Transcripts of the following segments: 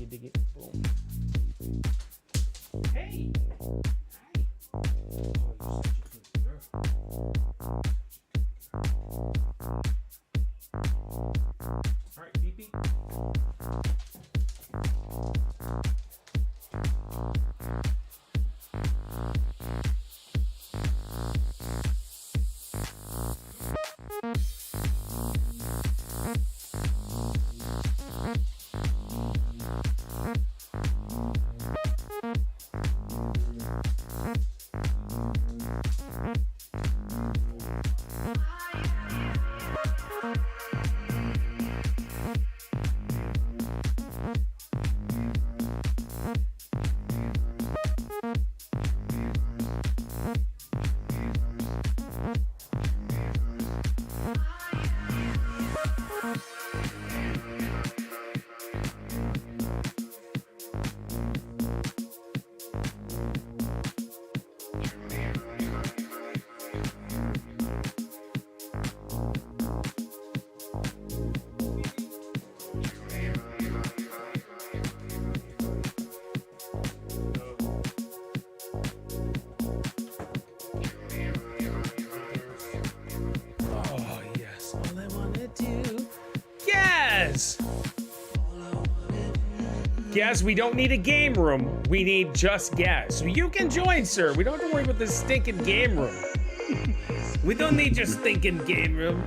Dig it. Boom. Hey. All right, beep beep. Gaz, we don't need a game room. We need just Gaz. So you can join, sir. We don't have to worry about this stinking game room. We don't need your stinking game room.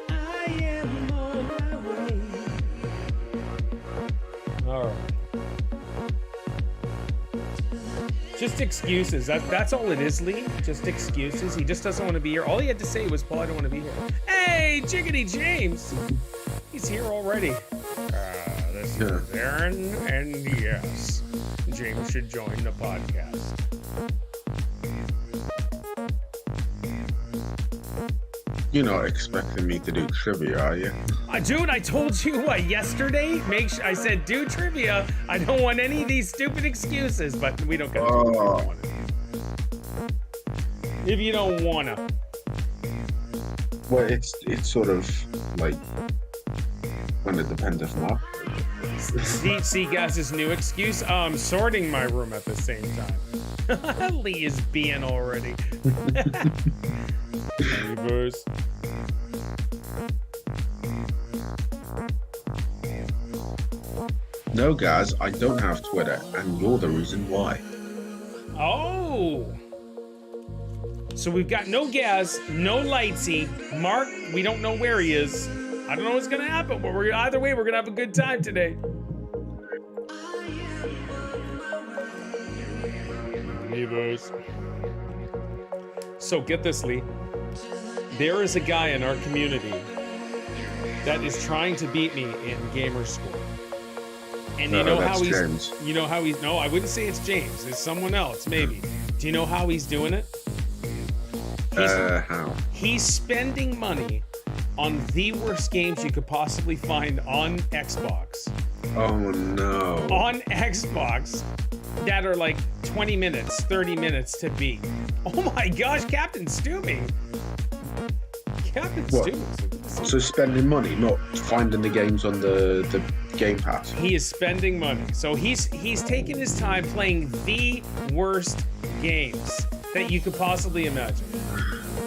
I am on my way. All right. Just excuses. That's all it is, Lee. Just excuses. He just doesn't want to be here. All he had to say was, Paul, I don't want to be here. Hey, Jiggity James. He's here already. This is Aaron, and yes, James should join the podcast. You're not expecting me to do trivia, are you? Dude, I told you what, yesterday? I said do trivia. I don't want any of these stupid excuses, but we don't get to if you don't wanna. Well, it's sort of like when it depends if not. See, Gaz's new excuse? I'm sorting my room at the same time. Lee is being already. Reverse. No, guys, I don't have Twitter, and you're the reason why. Oh! So we've got no Gaz, no Lightsy. Mark, we don't know where he is. I don't know what's gonna happen, but either way, we're gonna have a good time today. So get this, Lee. There is a guy in our community that is trying to beat me in gamer score. And you know how he's James. You know how he's no, I wouldn't say it's James, it's someone else, maybe. Do you know how he's doing it? How? He's spending money on the worst games you could possibly find on Xbox. Oh no. On Xbox that are like 20 minutes, 30 minutes to beat. Oh my gosh, Captain Steuming. Captain Steuming. So spending money, not finding the games on the Game Pass. He is spending money. So he's taking his time playing the worst games that you could possibly imagine.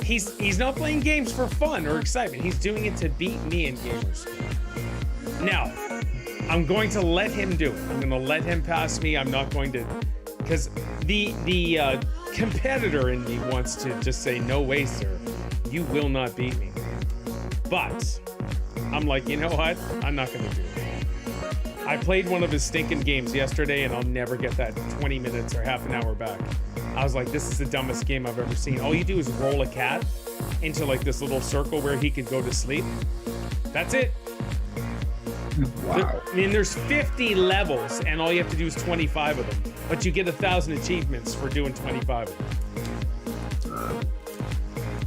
He's not playing games for fun or excitement. He's doing it to beat me in gamers. Now, I'm going to let him do it. I'm going to let him pass me. I'm not going to, because the competitor in me wants to just say, no way, sir. You will not beat me. But I'm like, you know what? I'm not going to do it. I played one of his stinking games yesterday, and I'll never get that 20 minutes or half an hour back. I was like, this is the dumbest game I've ever seen. All you do is roll a cat into like this little circle where he could go to sleep. That's it. Wow. I mean, there's 50 levels, and all you have to do is 25 of them. But you get 1,000 achievements for doing 25 of them.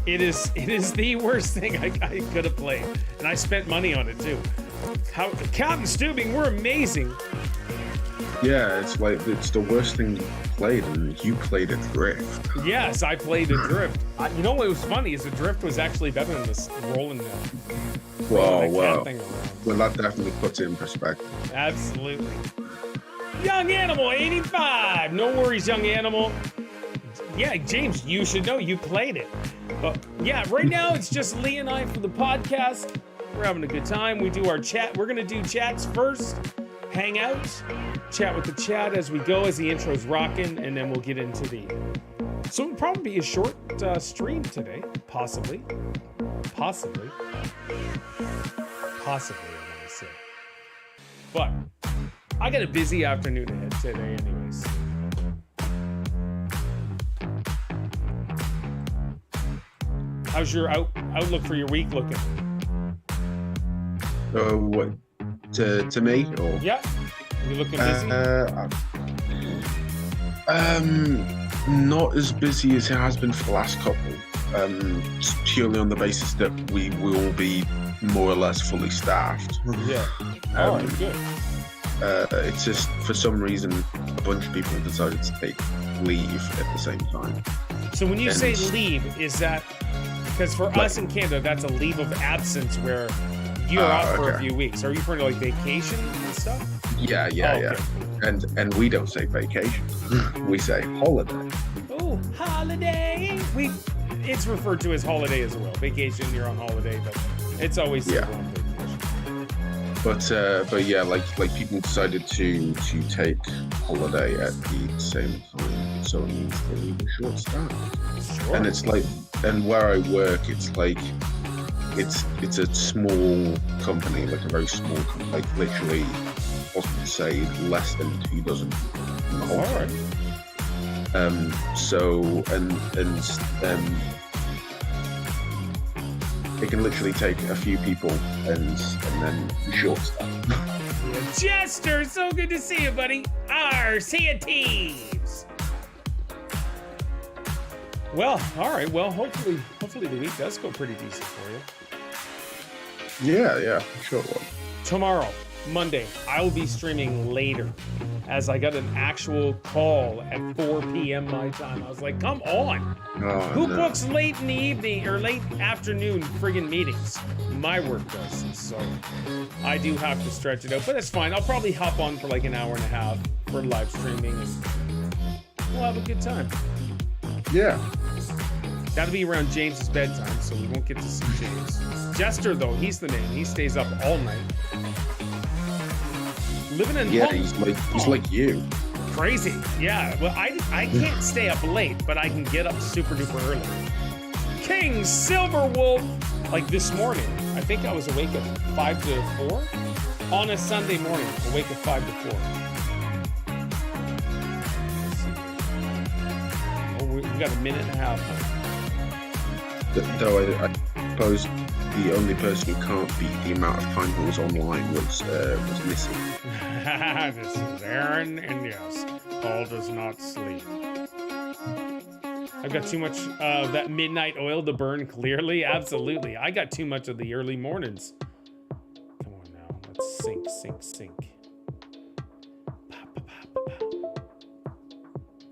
It is the worst thing I could have played, and I spent money on it too. Captain Steuming, we're amazing. Yeah, it's like it's the worst thing you played, and you played Adrift. Yes, I played Adrift. You know what was funny is Adrift was actually better than this rolling Well, cat thing around. Well, that definitely puts it in perspective. Absolutely. Young Animal 85. No worries, Young Animal. Yeah, James, you should know you played it. But yeah, right now it's just Lee and I for the podcast. We're having a good time. We do our chat. We're gonna do chats first. Hang out, chat with the chat as we go, as the intro's rocking, and then we'll get into the. So it'll probably be a short stream today, possibly. Possibly, I want to say. But I got a busy afternoon ahead today, anyways. How's your outlook for your week looking? What? To me? Or? Yeah. You looking busy? Not as busy as it has been for the last couple. Purely on the basis that we will be more or less fully staffed. Yeah. All right, good. It's just for some reason a bunch of people decided to take leave at the same time. So when you say leave, is that because for us in Canada that's a leave of absence where you're off for a few weeks? Are you referring to like vacation and stuff? Yeah. And we don't say vacation. We say holiday. Oh, holiday. It's referred to as holiday as well. Vacation, you're on holiday, but it's always on vacation. But yeah, like people decided to take holiday at the same time, so it means that we were short staffed. Sure. And it's like, and where I work, it's like. It's a small company, like a very small company, like literally, I would say less than 2 dozen in the whole thing. So it can literally take a few people and then short staff. Jester, so good to see you, buddy. See you, teams. Well, all right. Well, hopefully the week does go pretty decent for you. Yeah, sure. Tomorrow, Monday, I will be streaming later, as I got an actual call at 4 p.m. my time. I was like, come on. Who books late in the evening or late afternoon friggin' meetings? My work does, so I do have to stretch it out, but it's fine. I'll probably hop on for like an hour and a half for live streaming, and we'll have a good time. Yeah. That'll be around James's bedtime, so we won't get to see James. Jester, though, he's the man. He stays up all night. Living in he's like you. Crazy. Yeah. Well, I can't stay up late, but I can get up super duper early. King Silverwolf. Like this morning, I think I was awake at 5 to 4 on a Sunday morning. Awake at 5 to 4. Oh, we got a minute and a half. Though I suppose the only person who can't beat the amount of time he was online was missing. This is Aaron, and yes, Paul does not sleep. I've got too much of that midnight oil to burn, clearly. Absolutely. I got too much of the early mornings. Come on now. Let's sync.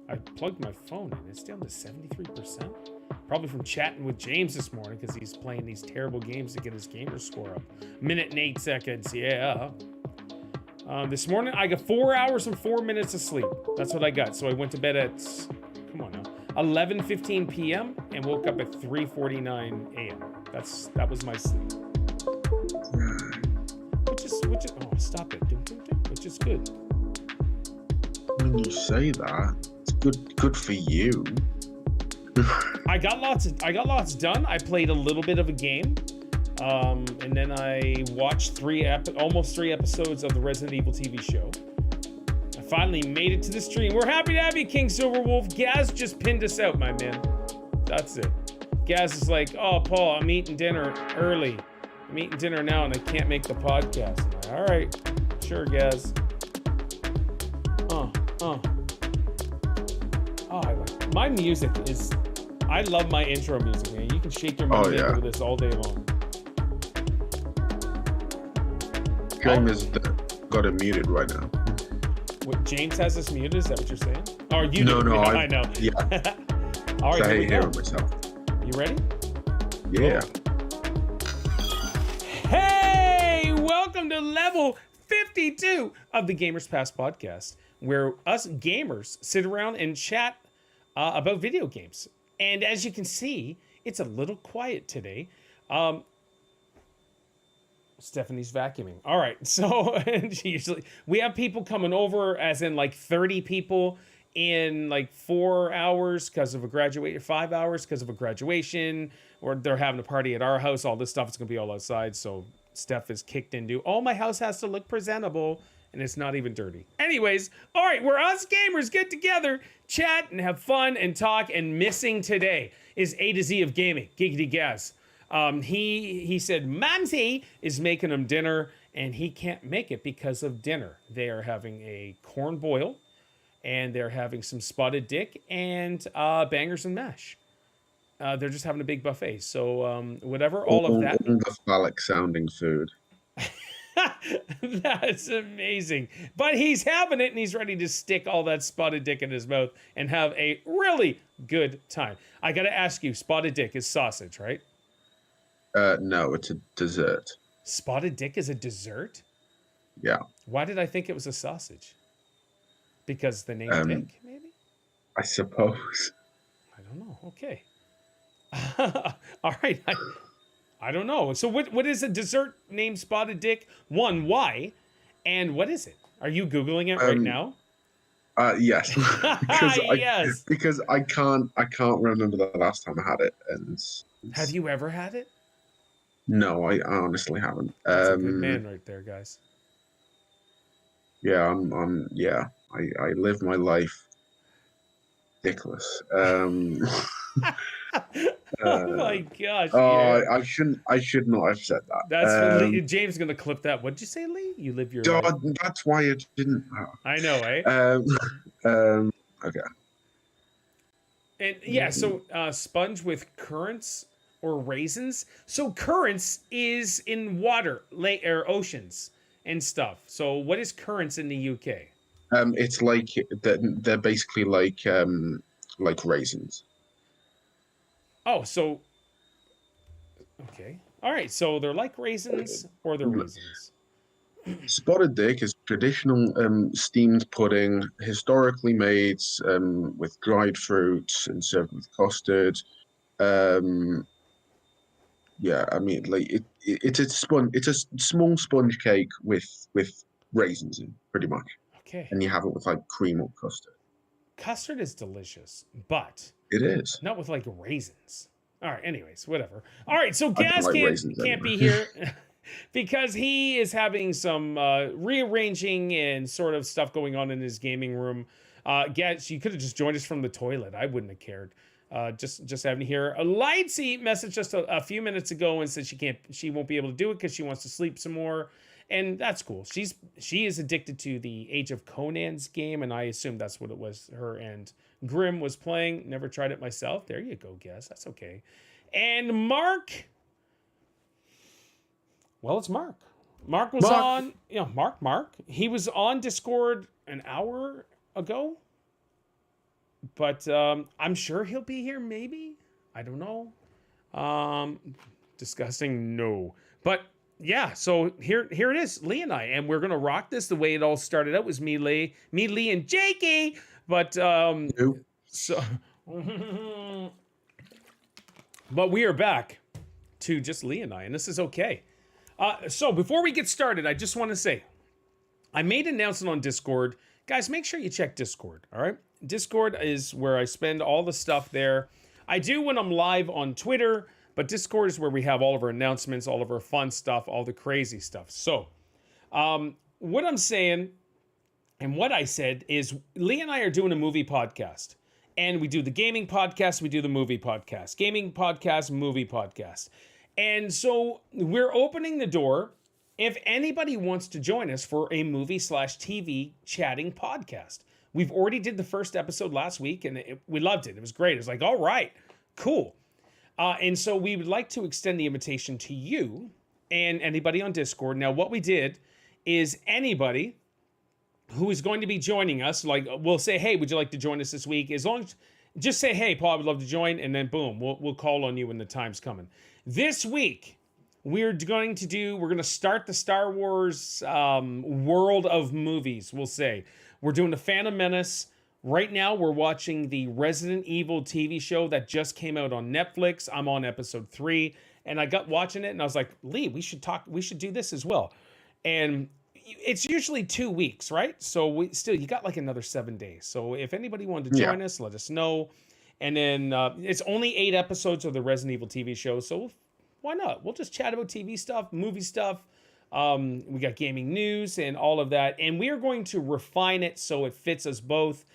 I plugged my phone in. It's down to 73%. Probably from chatting with James this morning because he's playing these terrible games to get his gamer score up. Minute and 8 seconds. Yeah. This morning, I got 4 hours and 4 minutes of sleep. That's what I got. So I went to bed at, come on now, 11:15 p.m. and woke up at 3:49 a.m. That was my sleep. Which is oh, stop it. Which is good. When you say that, it's good for you. I got lots done. I played a little bit of a game. And then I watched almost 3 episodes of the Resident Evil TV show. I finally made it to the stream. We're happy to have you, King Silverwolf. Gaz just pinned us out, my man. That's it. Gaz is like, oh, Paul, I'm eating dinner early. I'm eating dinner now and I can't make the podcast. I'm like, all right, sure, Gaz. My music is, I love my intro music, man. You can shake your money with this all day long. James has got it muted right now. What, James has us muted? Is that what you're saying? Or you No, do? no, I know. Yeah. All right, I here we hate go. hearing myself. You ready? Yeah. Hey, welcome to level 52 of the Gamers Pass podcast, where us gamers sit around and chat about video games. And as you can see, it's a little quiet today. Stephanie vacuuming. All right, so usually we have people coming over, as in like 30 people in like 4 hours because of a graduation, 5 hours because of a graduation, or they're having a party at our house. All this stuff is gonna be all outside, so Steph is kicked into, oh, my house has to look presentable, and it's not even dirty. Anyways, all right, where us gamers get together, chat, and have fun and talk. And missing today is A to Z of gaming, Giggity Gaz. He said Mamsie is making him dinner, and he can't make it because of dinner. They are having a corn boil, and they're having some spotted dick and bangers and mash. They're just having a big buffet. So whatever, all of that. All the phallic sounding food. That's amazing. But he's having it, and he's ready to stick all that spotted dick in his mouth and have a really good time. I got to ask you, spotted dick is sausage, right? No, it's a dessert. Spotted dick is a dessert? Yeah. Why did I think it was a sausage? Because the name Dick, maybe? I suppose. I don't know. Okay. All right. I don't know. So what is a dessert named Spotted Dick? One, why? And what is it? Are you Googling it right now? Yes. Yes. Because I can't remember the last time I had it. And have you ever had it? No, I honestly haven't. That's a good man right there, guys. Yeah, I live my life dickless. Oh my gosh. Oh, yeah. I should not have said that. That's Lee, James is gonna clip that. What'd you say, Lee? You live your life. That's why it didn't. I know, eh? Okay. And yeah, so sponge with currants or raisins. So currants is in water, or oceans and stuff. So what is currants in the UK? It's like they're basically like raisins. Oh, so okay, all right. So they're like raisins, or they're raisins. Spotted dick is traditional steamed pudding, historically made with dried fruits and served with custard. Yeah, I mean, like it's a small sponge cake with raisins in, pretty much. Okay. And you have it with like cream or custard. Custard is delicious, but it is not with like raisins. All right. Anyways, whatever. All right. So Gaz can't be here because he is having some rearranging and sort of stuff going on in his gaming room. Gaz, you could have just joined us from the toilet. I wouldn't have cared. Just having to hear. Lightsy messaged us a few minutes ago and said she won't be able to do it because she wants to sleep some more, and that's cool. She is addicted to the Age of Conan's game, and I assume that's what it was. Her and Grim was playing. Never tried it myself. There you go, guess. That's okay. And Mark. Well, it's Mark. Mark was on. You know, Mark. He was on Discord an hour ago. But I'm sure he'll be here, maybe. I don't know. Disgusting, no. But yeah, so here it is, Lee and I. And we're gonna rock this. The way it all started out was me, Lee, and Jakey. But so but we are back to just Lee and I, and this is okay. So before we get started, I just want to say I made an announcement on Discord. Guys, make sure you check Discord, all right? Discord is where I spend all the stuff there. I do when I'm live on Twitter, but Discord is where we have all of our announcements, all of our fun stuff, all the crazy stuff. So, what I'm saying and what I said is Lee and I are doing a movie podcast. And we do the gaming podcast, we do the movie podcast. Gaming podcast, movie podcast. And so we're opening the door if anybody wants to join us for a movie/TV chatting podcast. We've already did the first episode last week, and we loved it. It was great. It was like, all right, cool. And so we would like to extend the invitation to you and anybody on Discord. Now, what we did is anybody who is going to be joining us. Like, we'll say, hey, would you like to join us this week? As long as, just say, hey, Paul, I would love to join, and then boom, we'll call on you when the time's coming. This week, we're going to start the Star Wars world of movies, we'll say. We're doing the Phantom Menace. Right now, we're watching the Resident Evil TV show that just came out on Netflix. I'm on episode 3, and I got watching it, and I was like, Lee, we should do this as well. And it's usually 2 weeks, right? So you got like another 7 days. So if anybody wanted to join us, let us know. And then it's only 8 episodes of the Resident Evil TV show, so why not? We'll just chat about TV stuff, movie stuff. We got gaming news and all of that. And we are going to refine it so it fits us both.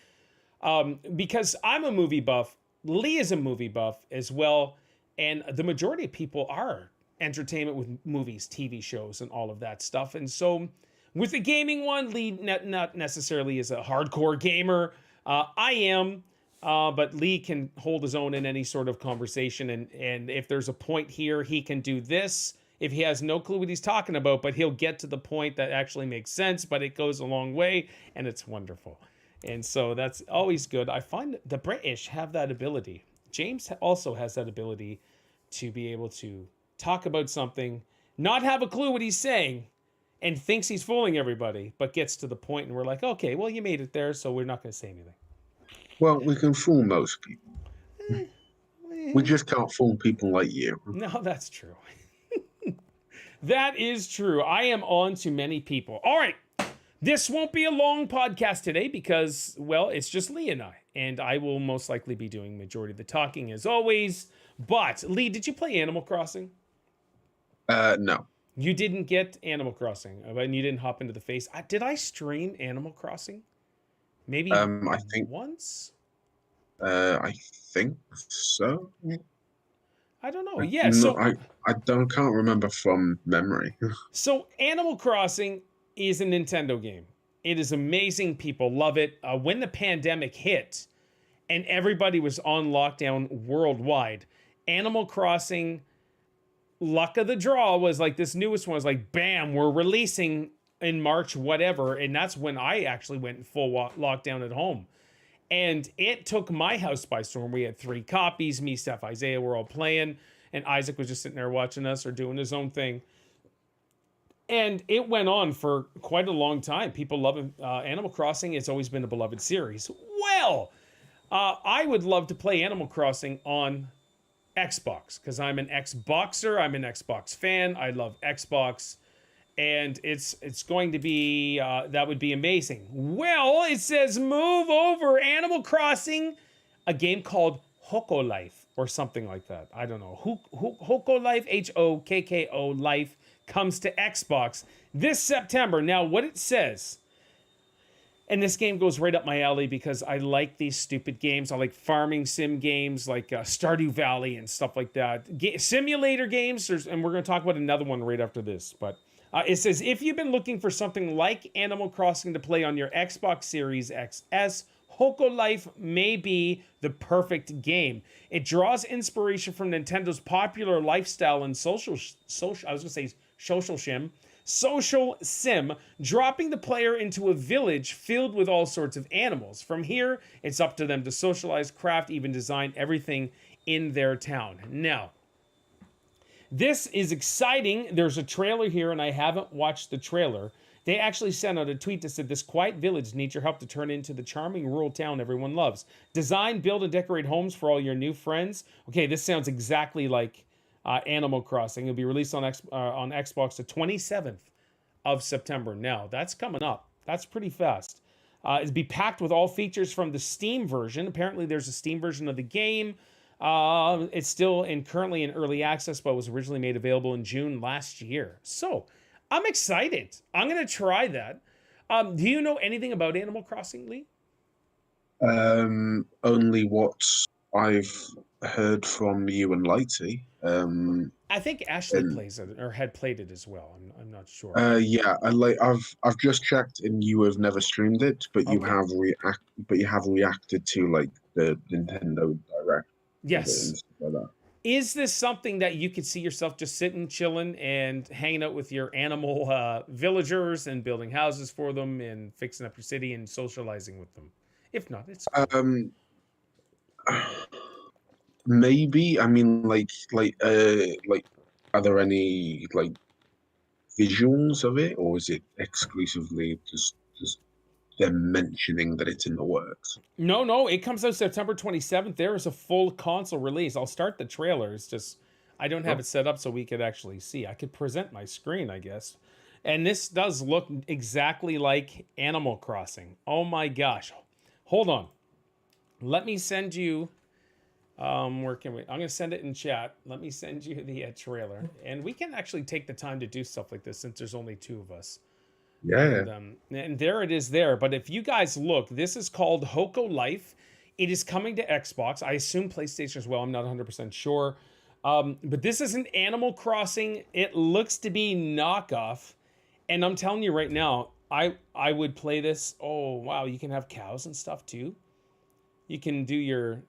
Because I'm a movie buff, Lee is a movie buff as well. And the majority of people are entertainment with movies, TV shows, and all of that stuff. And so with the gaming one, Lee not necessarily is a hardcore gamer. I am, but Lee can hold his own in any sort of conversation. And if there's a point here, he can do this. If he has no clue what he's talking about, but he'll get to the point that actually makes sense, but it goes a long way, and it's wonderful. And so that's always good. I find the British have that ability. James also has that ability to be able to talk about something, not have a clue what he's saying, and thinks he's fooling everybody, but gets to the point, and we're like, okay, well, you made it there, so we're not going to say anything. Well, we can fool most people. We just can't fool people like you. No, that's true. That is true. I am on to many people. All right. This won't be a long podcast today because, well, it's just Lee and I will most likely be doing majority of the talking as always. But Lee, did you play Animal Crossing? No. You didn't get Animal Crossing, and you didn't hop into the face. Did I stream Animal Crossing? Maybe I think once. I think so. I don't know. Yeah. So I can't remember from memory. So Animal Crossing is a Nintendo game. It is amazing. People love it. When the pandemic hit and everybody was on lockdown worldwide, Animal Crossing, luck of the draw, was like this newest one was like, bam, we're releasing in March, whatever. And that's when I actually went in full lockdown at home. And it took my house by storm. We had 3 copies. Me, Steph, Isaiah were all playing. And Isaac was just sitting there watching us or doing his own thing. And it went on for quite a long time. People love Animal Crossing. It's always been a beloved series. Well, I would love to play Animal Crossing on Xbox because I'm an Xboxer. I'm an Xbox fan. I love Xbox. And it's going to be, that would be amazing. Well, it says move over Animal Crossing, a game called Hoko Life or something like that. I don't know. Hoko Life, Hokko Life, comes to Xbox this September. Now, what it says, and this game goes right up my alley because I like these stupid games. I like farming sim games like Stardew Valley and stuff like that. Simulator games, and we're going to talk about another one right after this. But it says, if you've been looking for something like Animal Crossing to play on your Xbox Series XS, Hoko Life may be the perfect game. It draws inspiration from Nintendo's popular lifestyle and social sim, dropping the player into a village filled with all sorts of animals. From here, it's up to them to socialize, craft, even design everything in their town. Now, this is exciting. There's a trailer here, and I haven't watched the trailer. They actually sent out a tweet that said, this quiet village needs your help to turn into the charming rural town everyone loves. Design, build, and decorate homes for all your new friends. Okay, this sounds exactly like Animal Crossing. It'll be released on Xbox the 27th of September. Now, that's coming up. That's pretty fast. It'll be packed with all features from the Steam version. Apparently, there's a Steam version of the game. It's still currently in early access, but was originally made available in June last year. So, I'm excited. I'm going to try that. Do you know anything about Animal Crossing, Lee? Only what I've heard from you and Lightsy. I think Ashley plays it or had played it as well. I'm not sure. Yeah, I've just checked, and you have never streamed it, but you have reacted to like the Nintendo Direct. Yes. And stuff like that. Is this something that you could see yourself just sitting, chilling, and hanging out with your animal villagers and building houses for them and fixing up your city and socializing with them? If not, it's cool. Maybe. I mean, like, are there any like visuals of it, or is it exclusively just them mentioning that it's in the works? No, no, it comes out September 27th. There is a full console release. I'll start the trailer. It's just I don't have Oh, it set up so we could actually see. I could present my screen, I guess. And this does look exactly like Animal Crossing. Oh my gosh. Hold on. Let me send you where can we? I'm gonna send it in chat. Let me send you the trailer, and we can actually take the time to do stuff like this since there's only two of us. yeah. And there it is there. But if you guys look, this is called Hoko Life. It is coming to Xbox. I assume PlayStation as well. I'm not 100% sure. But this is an Animal Crossing. It looks to be knockoff. And I'm telling you right now, I would play this. Oh, wow. You can have cows and stuff too. You can do your...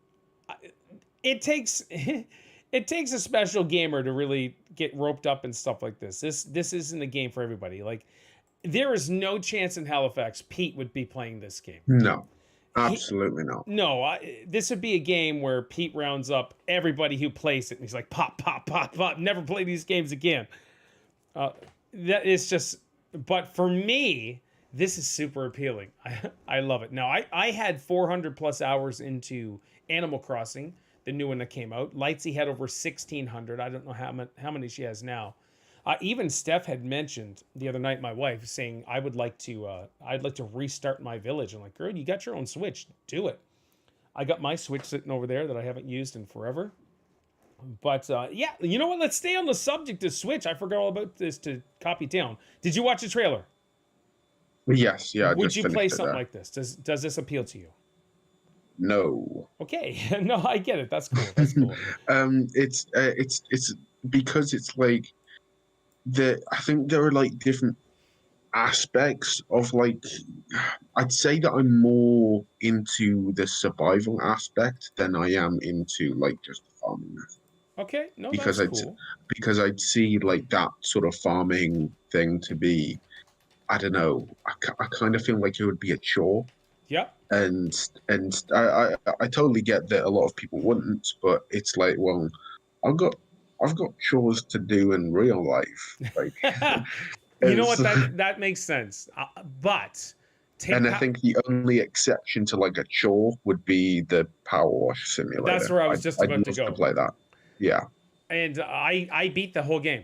It takes... It takes a special gamer to really get roped up and stuff like this. This isn't a game for everybody. Like, there is no chance in Halifax Pete would be playing this game. No, absolutely not. No, this would be a game where Pete rounds up everybody who plays it, and he's like, pop, pop, pop, pop, never play these games again. That is just, but for me, this is super appealing. I love it. Now, I had 400 plus hours into Animal Crossing, the new one that came out. Lightsy had over 1,600. I don't know how many she has now. Even Steph had mentioned the other night, my wife, saying I'd like to restart my village. I'm like, girl, you got your own Switch, do it. I got my Switch sitting over there that I haven't used in forever. But yeah, you know what? Let's stay on the subject of Switch. I forgot all about this to copy down. Did you watch the trailer? Yes, yeah. I Would just you finished play it something there. like this? Does this appeal to you? No. Okay, no, I get it. That's cool. That's cool. It's because it's like I think there are like different aspects of like I'd say that I'm more into the survival aspect than I am into like just the farming method. Okay, no, Because that's I'd cool. because I'd see like that sort of farming thing to be, I don't know, I kind of feel like it would be a chore. Yep. And I totally get that a lot of people wouldn't, but it's like, well, I've got I've got chores to do in real life, like, You know what? it's, That makes sense. But and I think the only exception to like a chore would be the Power Wash that's Simulator. where I was just I'd about to love go. to play that. Yeah, And I beat the whole game.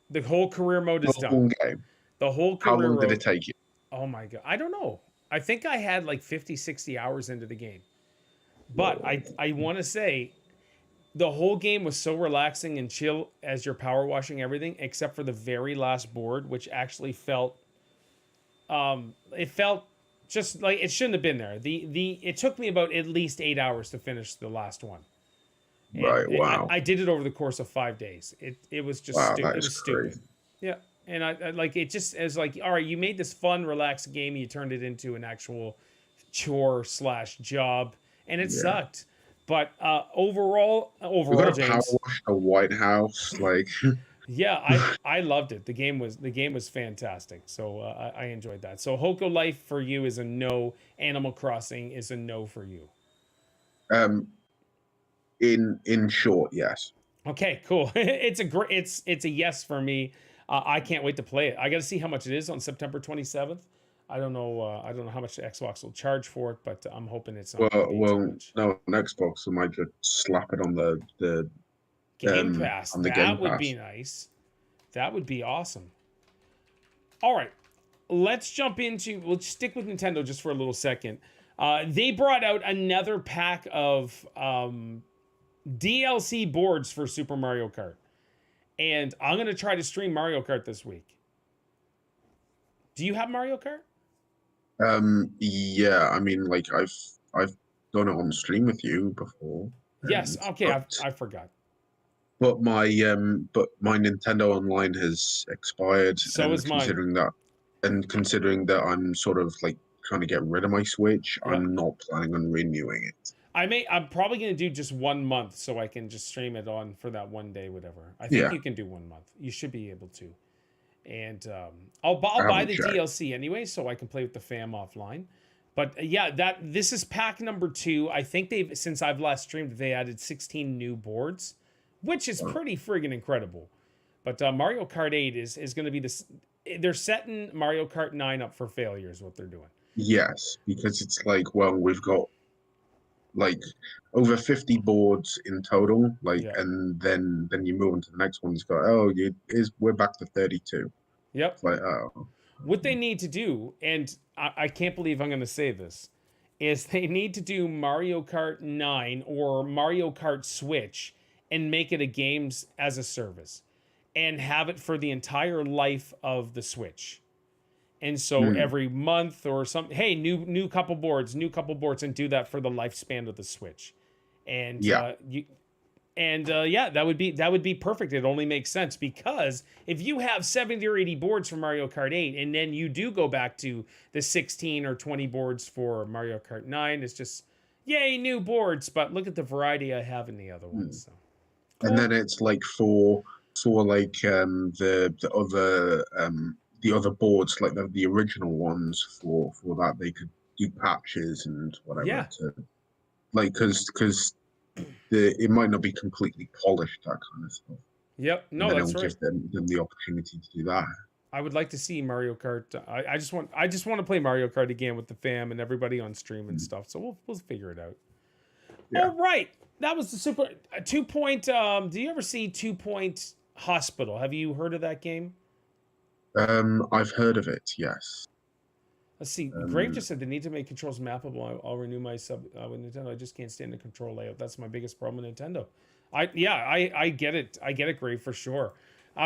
The whole career mode is the whole done. game. The whole How career long did mode. it take you? Oh my god. I don't know. I think I had like 50, 60 hours into the game. But I want to say the whole game was so relaxing and chill as you're power washing everything, except for the very last board, which actually felt it felt just like it shouldn't have been there. It took me about at least 8 hours to finish the last one. And Right. Wow. I did it over the course of 5 days. It was just Wow. stupid. That It is was stupid. crazy. Yeah. And I like it just as like, all right, you made this fun, relaxed game, you turned it into an actual chore / job, and it Yeah. sucked. But overall, We got to power James, wash the White House, like. yeah, I loved it. The game was fantastic. So I enjoyed that. So Hoko Life for you is a no. Animal Crossing is a no for you. In short, yes. Okay, cool. It's a yes for me. I can't wait to play it. I got to see how much it is on September 27th. I don't know. I don't know how much the Xbox will charge for it, but I'm hoping it's not gonna be too much. No, on Xbox, I might just slap it on the Game Pass. on the That Game would Pass. be nice. That would be awesome. All right, let's jump into. We'll stick with Nintendo just for a little second. They brought out another pack of DLC boards for Super Mario Kart, and I'm gonna try to stream Mario Kart this week. Do you have Mario Kart? Yeah, I mean, like I've done it on stream with you before. Yes. Okay, but, I forgot. but my Nintendo Online has expired, So and is mine. considering that I'm sort of like trying to get rid of my Switch, Yeah. I'm not planning on renewing it. I'm probably gonna do just 1 month so I can just stream it on for that one day, whatever. I think Yeah. you can do 1 month. You should be able to. And I'll I buy haven't the checked. DLC anyway, so I can play with the fam offline. But yeah, this is pack number 2. I think since I've last streamed, they added 16 new boards, which is pretty friggin' incredible. But Mario Kart 8 is going to be this. They're setting Mario Kart 9 up for failure, is what they're doing. Yes, because it's like, well, we've got like over 50 boards in total, like, Yeah. and then you move on to the next one. It's got, we're back to 32. Yep. It's like, oh. What they need to do, and I can't believe I'm going to say this, is they need to do Mario Kart 9 or Mario Kart Switch and make it a games as a service and have it for the entire life of the Switch. And so every month or something, hey, new couple boards, and do that for the lifespan of the Switch. And Yeah. that would be perfect. It only makes sense because if you have 70 or 80 boards for Mario Kart 8 and then you do go back to the 16 or 20 boards for Mario Kart 9, it's just yay, new boards, but look at the variety I have in the other ones. So. Cool. And then it's like for like the other boards, like the original ones for that, they could do patches and whatever. Yeah. Like because it might not be completely polished, that kind of stuff. Yep. No, that's right. Give them the opportunity to do that. I would like to see Mario Kart. I just want to play Mario Kart again with the fam and everybody on stream and stuff. So we'll figure it out. Yeah. All right. That was the super 2 Point. Do you ever see 2 Point Hospital? Have you heard of that game? I've heard of it. Yes. Let's see. Grave just said they need to make controls mappable. I'll renew my sub with Nintendo. I just can't stand the control layout. That's my biggest problem with Nintendo. I get it. I get it, Grave, for sure.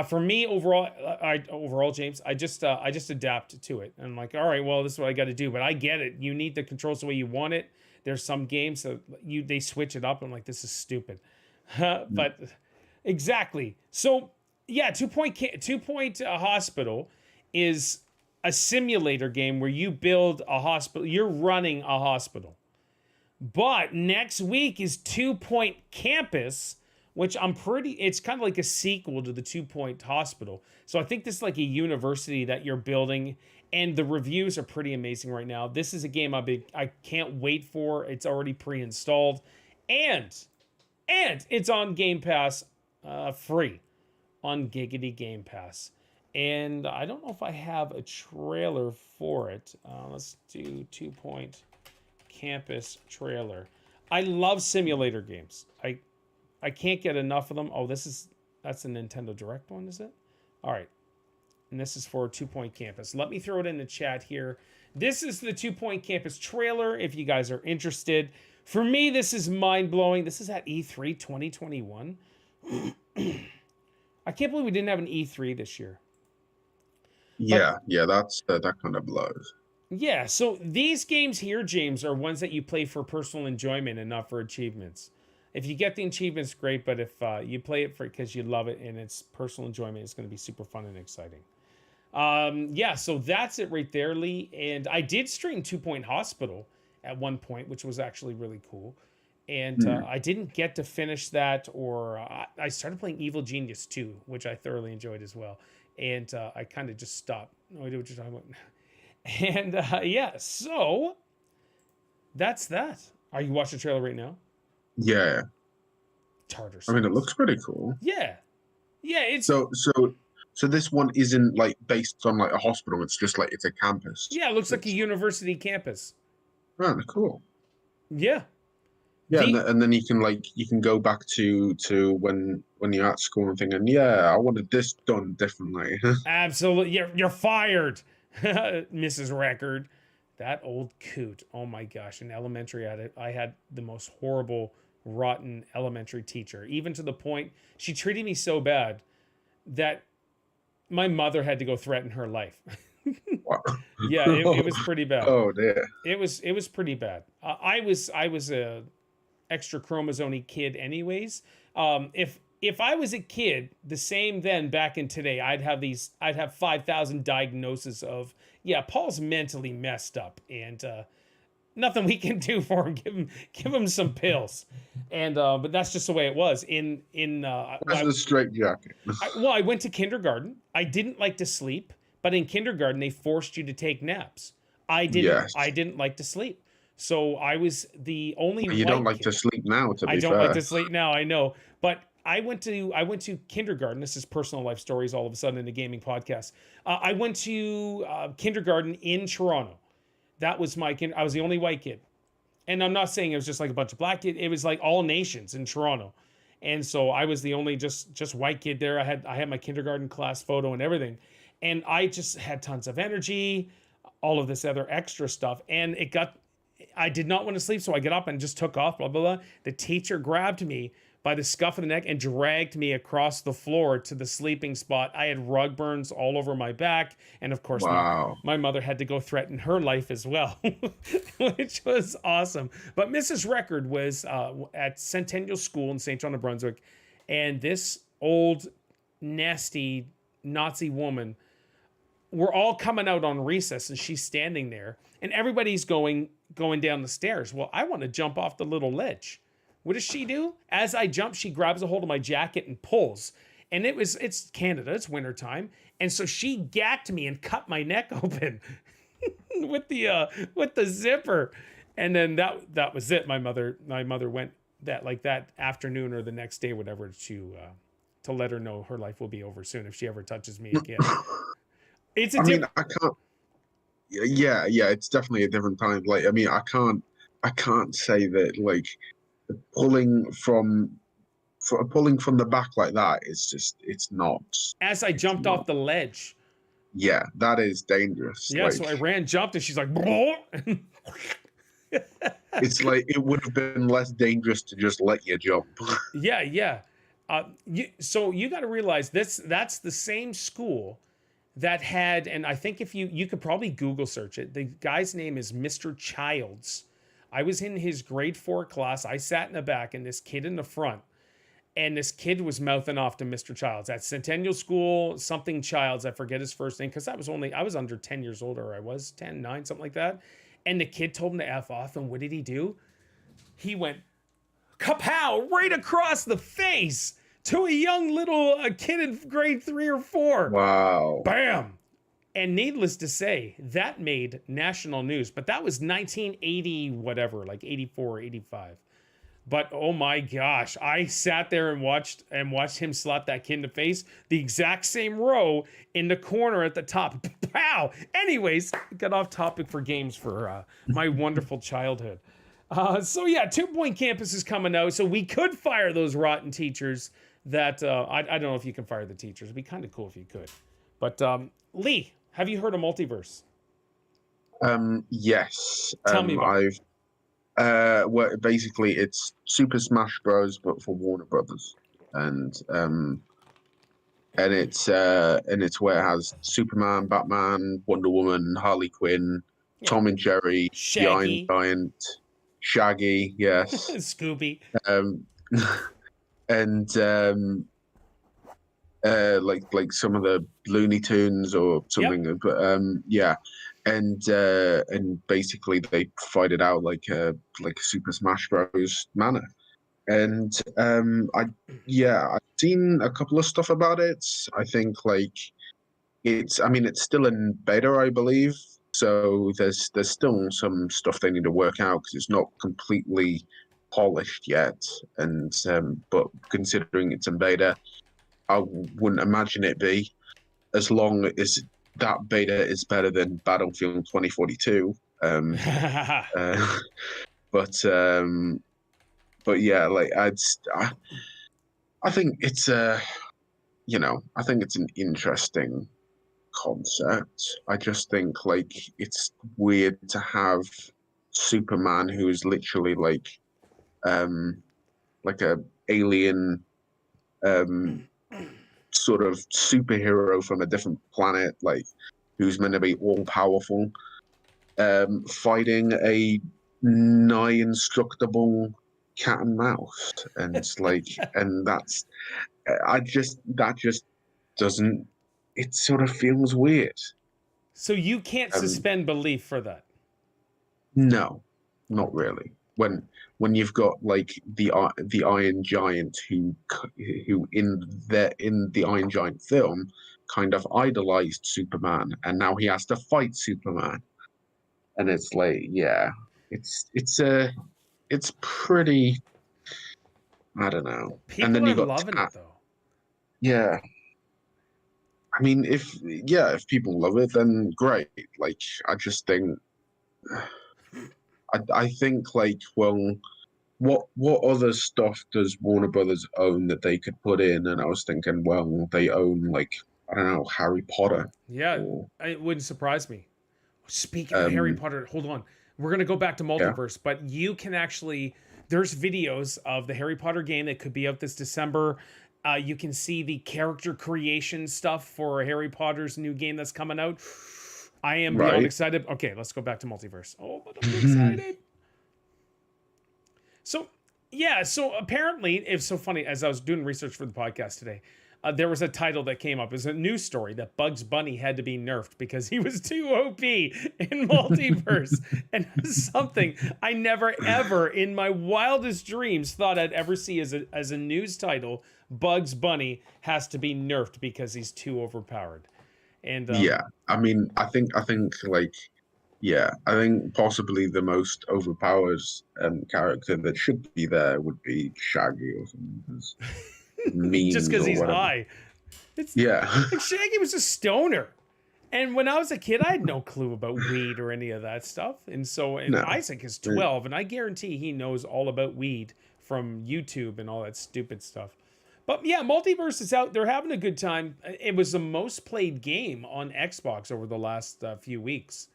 For me, overall, James, I just adapt to it. And I'm like, all right, well, this is what I got to do. But I get it. You need the controls the way you want it. There's some games that they switch it up. I'm like, this is stupid. But exactly. So yeah, 2 Point Hospital is a simulator game where you build a hospital. You're running a hospital. But next week is 2 Point Campus, which it's kind of like a sequel to the 2 Point Hospital. So I think this is like a university that you're building, and the reviews are pretty amazing right now. This is a game I can't wait for. It's already pre-installed, and it's on Game Pass, free on Giggity Game Pass. And I don't know if I have a trailer for it. Let's do 2 Point Campus trailer. I love simulator games. I can't get enough of them. Oh, that's a Nintendo Direct one, is it? All right. And this is for 2 Point Campus. Let me throw it in the chat here. This is the 2 Point Campus trailer, if you guys are interested. For me, this is mind-blowing. This is at E3 2021. I can't believe we didn't have an E3 this year. Yeah, that kind of blows. Yeah, so these games here, James, are ones that you play for personal enjoyment and not for achievements. If you get the achievements, great, but if you play it because you love it and it's personal enjoyment, it's going to be super fun and exciting. Yeah, so that's it right there, Lee. And I did stream 2 Point Hospital at one point, which was actually really cool. And I didn't get to finish that, or I started playing Evil Genius 2, which I thoroughly enjoyed as well. And I kind of just stopped. No idea what you're talking about. And yeah, so that's that. Are you watching the trailer right now? Yeah. Tartar I mean, it looks pretty cool. Yeah. Yeah, it's so this one isn't like based on like a hospital, it's just like it's a campus. Yeah, it looks like a university campus. Oh, cool. Yeah. Yeah, and then you can go back to when you're at school and thinking, yeah, I wanted this done differently. Absolutely. You're fired, Mrs. Record. That old coot. Oh my gosh. In elementary, I had the most horrible, rotten elementary teacher. Even to the point, she treated me so bad that my mother had to go threaten her life. Wow. Yeah, it was pretty bad. Oh dear. It was pretty bad. I was a extra chromosome kid anyways. If I was a kid the same then back in today, I'd have 5,000 diagnoses of, yeah, Paul's mentally messed up, and nothing we can do for him. Give him some pills. And but that's just the way it was. That's a straight jacket. I went to kindergarten. I didn't like to sleep, but in kindergarten they forced you to take naps. Yes. I didn't like to sleep. So I was the only You white don't like kid. to sleep now, to be fair. I don't like to sleep now, I know. But I went to kindergarten. This is personal life stories all of a sudden in a gaming podcast. I went to kindergarten in Toronto. That was I was the only white kid. And I'm not saying it was just like a bunch of black kids. It was like all nations in Toronto. And so I was the only just white kid there. I had my kindergarten class photo and everything. And I just had tons of energy, all of this other extra stuff. And I did not want to sleep. So I got up and just took off, blah, blah, blah. The teacher grabbed me by the scuff of the neck and dragged me across the floor to the sleeping spot. I had rug burns all over my back. And of course, my mother had to go threaten her life as well, which was awesome. But Mrs. Record was at Centennial School in St. John of Brunswick. And this old, nasty Nazi woman, we're all coming out on recess and she's standing there and everybody's going down the stairs. Well, I want to jump off the little ledge. What does she do? As I jump, she grabs a hold of my jacket and pulls. And it's Canada, it's wintertime. And so she gacked me and cut my neck open with the zipper. And then that was it. My mother went that afternoon or the next day, whatever, to let her know her life will be over soon if she ever touches me again. I mean, I can't. Yeah, it's definitely a different time. Like, I mean, I can't say that like pulling from the back like that is just, it's not. As I jumped off the ledge. Yeah, that is dangerous. Yeah, so I jumped, and she's like, it's like it would have been less dangerous to just let you jump. Yeah. So you got to realize that's the same school that had, and I think if you could probably Google search it. The guy's name is Mr. Childs. I was in his grade 4 class. I sat in the back and this kid in the front. And this kid was mouthing off to Mr. Childs at Centennial School, something Childs. I forget his first name because I was under 10 years old, or I was 10, 9, something like that. And the kid told him to F off. And what did he do? He went kapow right across the face to a young little kid in grade 3 or 4. Wow. Bam. And needless to say, that made national news. But that was 1980, whatever, like 84, 85. But oh my gosh, I sat there and watched him slap that kid in the face, the exact same row in the corner at the top. Pow! Anyways, got off topic for games for my wonderful childhood. So yeah, 2 Point Campus is coming out, so we could fire those rotten teachers. That I don't know if you can fire the teachers. It'd be kind of cool if you could. But Lee, have you heard of Multiverse? Yes. Tell me about it. Well, basically it's Super Smash Bros. But for Warner Brothers, and it's where it has Superman, Batman, Wonder Woman, Harley Quinn, Tom and Jerry, Shaggy. the Iron Giant, Shaggy, yes, Scooby, and like some of the Looney Tunes or something. Yep. But yeah. And basically they fight it out like a Super Smash Bros. Manner. And I've seen a couple of stuff about it. I think like it's still in beta, I believe. So there's still some stuff they need to work out because it's not completely polished yet. And but considering it's in beta, I wouldn't imagine it be, as long as that beta is better than Battlefield 2042. But yeah, like I think it's I think it's an interesting concept. I just think like it's weird to have Superman, who is literally like a alien sort of superhero from a different planet, like who's meant to be all powerful, fighting a nigh indestructible cat and mouse, and it's like, and that just doesn't. It sort of feels weird. So you can't suspend belief for that. No, not really. When you've got like the Iron Giant who in the Iron Giant film kind of idolized Superman, and now he has to fight Superman, and it's like, yeah, it's pretty, I don't know. And People then are you got loving it though. yeah. I mean, if people love it, then great. Like, I just think, I think like, well, what other stuff does Warner Brothers own that they could put in? And I was thinking, well, they own like, I don't know, Harry Potter. Yeah, Or it wouldn't surprise me. Speaking of Harry um Potter, hold on. We're gonna go back to yeah, multiverse, but you can actually there's videos of the Harry Potter game that could be out this December. You can see the character creation stuff for Harry Potter's new game that's coming out. I am beyond right. excited. Okay, let's go back to multiverse. Oh, but I'm excited. So yeah, so apparently it's so funny. As I was doing research for the podcast today, there was a title that came up. It was a news story that Bugs Bunny had to be nerfed because he was too OP in multiverse, and something I never ever in my wildest dreams thought I'd ever see as a news title. Bugs Bunny has to be nerfed because he's too overpowered. And Yeah, I mean, I think like, yeah, I think possibly the most overpowered character that should be there would be Shaggy or something, 'cause just memes because or he's whatever. high, it's Yeah. like Shaggy was a stoner. And when I was a kid, I had no clue about weed or any of that stuff. And No. Isaac is 12, and I guarantee he knows all about weed from YouTube and all that stupid stuff. But yeah, Multiverse is out. They're having a good time. It was the most played game on Xbox over the last few weeks,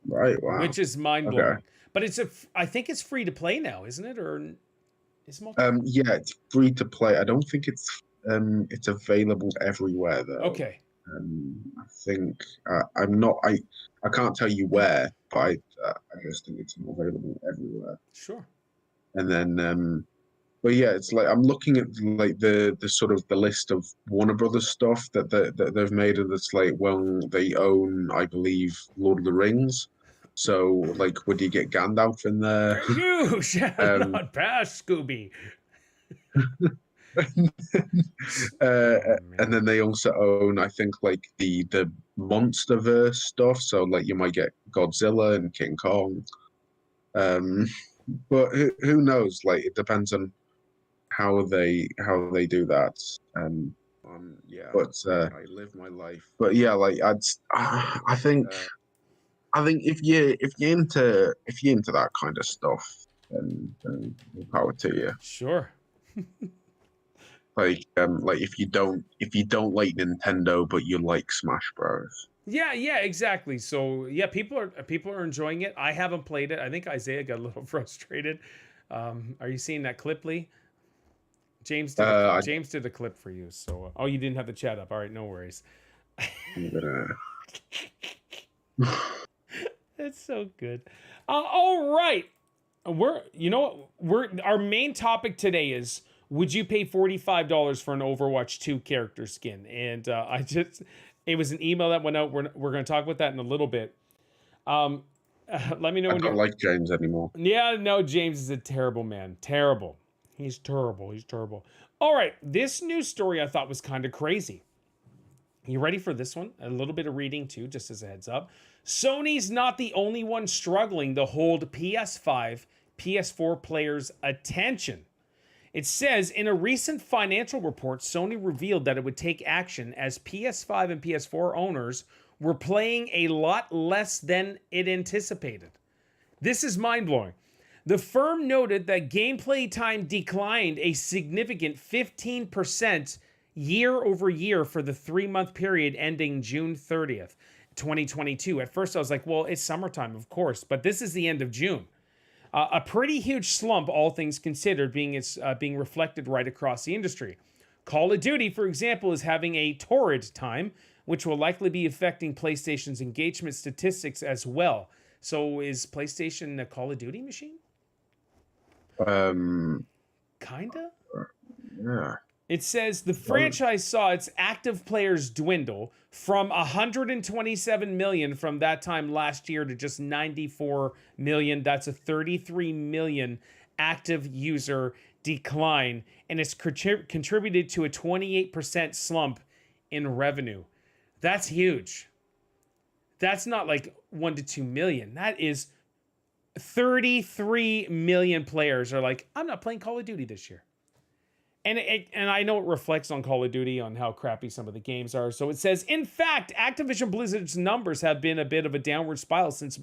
Right. Wow. which is mind blowing. Okay. But I think it's free to play now, isn't it? Or is Multiverse? Yeah, it's free to play. I don't think it's available everywhere though. Okay. I think I'm not. I can't tell you where, but I just think it's not available everywhere. Sure. And then but yeah, it's like I'm looking at like the sort of the list of Warner Brothers stuff that they've made, and it's like, well, they own, I believe, Lord of the Rings. So like, would you get Gandalf in there? You shall Um, not pass, Scooby. and then they also own, I think, like the MonsterVerse stuff. So like, you might get Godzilla and King Kong. But who knows? Like, it depends on how they do that. Yeah. But I live my life. But yeah, like I think if you're into that kind of stuff, then more power to you. Sure. Like if you don't like Nintendo but you like Smash Bros. Yeah, exactly. So yeah, people are enjoying it. I haven't played it. I think Isaiah got a little frustrated. Are you seeing that clip, Lee? James did a clip for you. So oh, you didn't have the chat up. All right, no worries. I'm gonna... That's so good. All right, our main topic today is, would you pay $45 for an Overwatch 2 character skin? And it was an email that went out. We're going to talk about that in a little bit. Let me know I when don't like James anymore. Yeah, no, James is a terrible man. Terrible. He's terrible. All right, this news story I thought was kind of crazy. You ready for this one? A little bit of reading too, just as a heads up. Sony's not the only one struggling to hold PS5, PS4 players' attention. It says, in a recent financial report, Sony revealed that it would take action as PS5 and PS4 owners were playing a lot less than it anticipated. This is mind-blowing. The firm noted that gameplay time declined a significant 15% year over year for the 3-month period ending June 30th, 2022. At first I was like, well, it's summertime, of course, but this is the end of June. A pretty huge slump, all things considered, being reflected right across the industry. Call of Duty, for example, is having a torrid time, which will likely be affecting PlayStation's engagement statistics as well. So is PlayStation a Call of Duty machine? Kinda. Yeah. It says the franchise saw its active players dwindle from 127 million from that time last year to just 94 million. That's a 33 million active user decline, and it's contributed to a 28% slump in revenue. That's huge. That's not like 1 to 2 million. That is 33 million players are like, I'm not playing Call of Duty this year. And I know it reflects on Call of Duty on how crappy some of the games are. So it says, in fact, Activision Blizzard's numbers have been a bit of a downward spiral since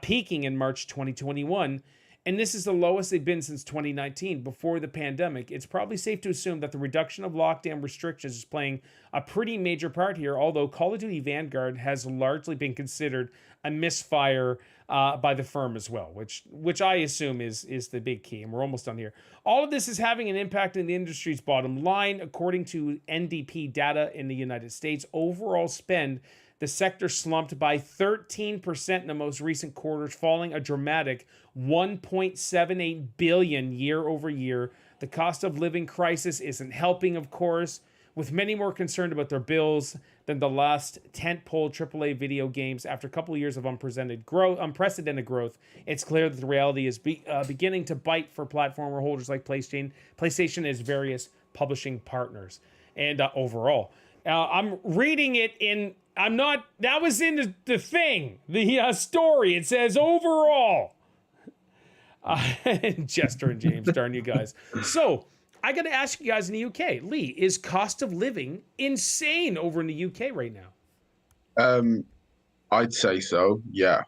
peaking in March 2021. And this is the lowest they've been since 2019, before the pandemic. It's probably safe to assume that the reduction of lockdown restrictions is playing a pretty major part here, although Call of Duty Vanguard has largely been considered a misfire by the firm as well, which I assume is the big key. And we're almost done here. All of this is having an impact in the industry's bottom line. According to NDP data in the United States, overall spend, the sector slumped by 13% in the most recent quarters, falling a dramatic 1.78 billion year over year. The cost of living crisis isn't helping, of course, with many more concerned about their bills than the last tentpole AAA video games. After a couple of years of unprecedented growth, it's clear that the reality is beginning to bite for platformer holders like PlayStation and its various publishing partners. And overall, I'm reading it in. I'm not. That was in the thing, the story. It says overall. Jester and James, darn you guys. So I got to ask you guys in the UK, Lee, is cost of living insane over in the UK right now? I'd say so. Yeah,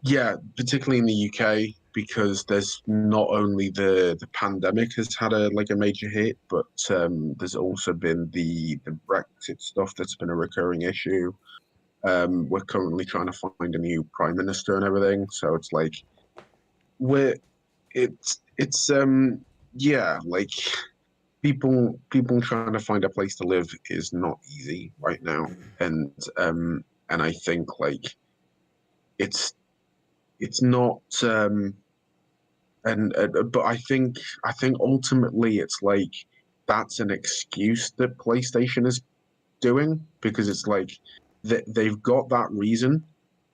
yeah, particularly in the UK, because there's not only the pandemic has had a major hit, but there's also been the Brexit stuff that's been a recurring issue. We're currently trying to find a new prime minister and everything, so it's like yeah, like people trying to find a place to live is not easy right now, and I think like it's not but I think ultimately it's like that's an excuse that PlayStation is doing, because it's like they've got that reason,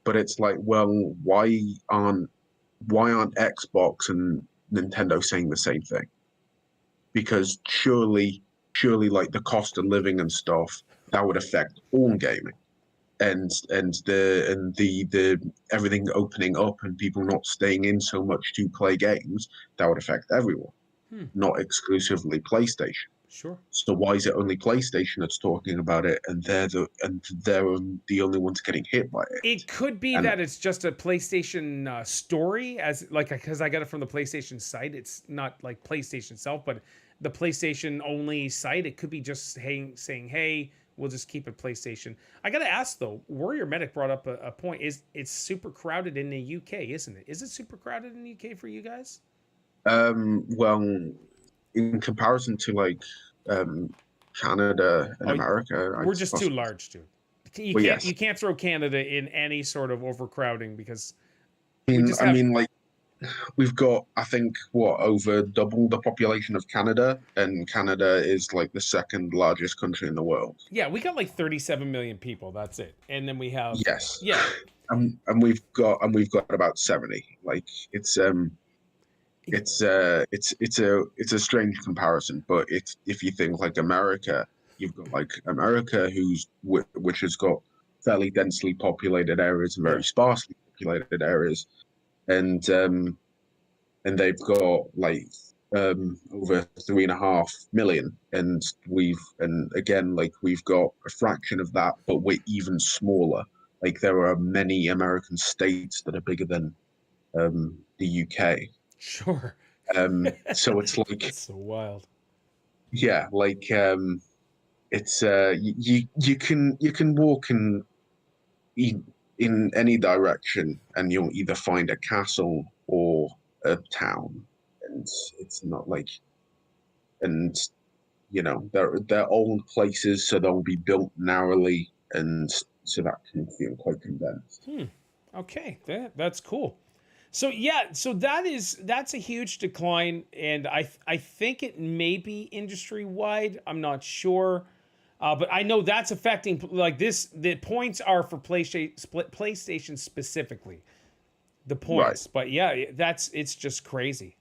but it's like, well, why aren't Xbox and Nintendo saying the same thing? Because surely like the cost of living and stuff, that would affect all gaming. And the everything opening up and people not staying in so much to play games, that would affect everyone, not exclusively PlayStation. Sure. So why is it only PlayStation that's talking about it, and they're the only ones getting hit by it? It could be that it's just a PlayStation story, as like, because I got it from the PlayStation site. It's not like PlayStation itself, but the PlayStation only site. It could be just saying, hey, we'll just keep it PlayStation. I got to ask though, Warrior Medic brought up a point. It's super crowded in the UK, isn't it? Is it super crowded in the UK for you guys? Well, in comparison to like Canada and America, we're just too large, dude. You can't throw Canada in any sort of overcrowding, because like we've got, I think, over double the population of Canada, and Canada is like the second largest country in the world. Yeah, we got like 37 million people. That's it, and then we have and we've got about 70. Like it's a strange comparison, but if you think like America, you've got like America, which has got fairly densely populated areas and very sparsely populated areas, and they've got like over 3.5 million, and we've got a fraction of that, but we're even smaller. Like there are many American states that are bigger than the UK. Sure. So it's like that's so wild. Yeah, like it's you can walk in any direction and you'll either find a castle or a town, and it's not like, and they're old places, so they'll be built narrowly, and so that can feel quite condensed. Okay, that's cool. So yeah, so that's a huge decline, and I think it may be industry wide. I'm not sure, but I know that's affecting like this. The points are for PlayStation specifically. The Right. points, but yeah, it's just crazy.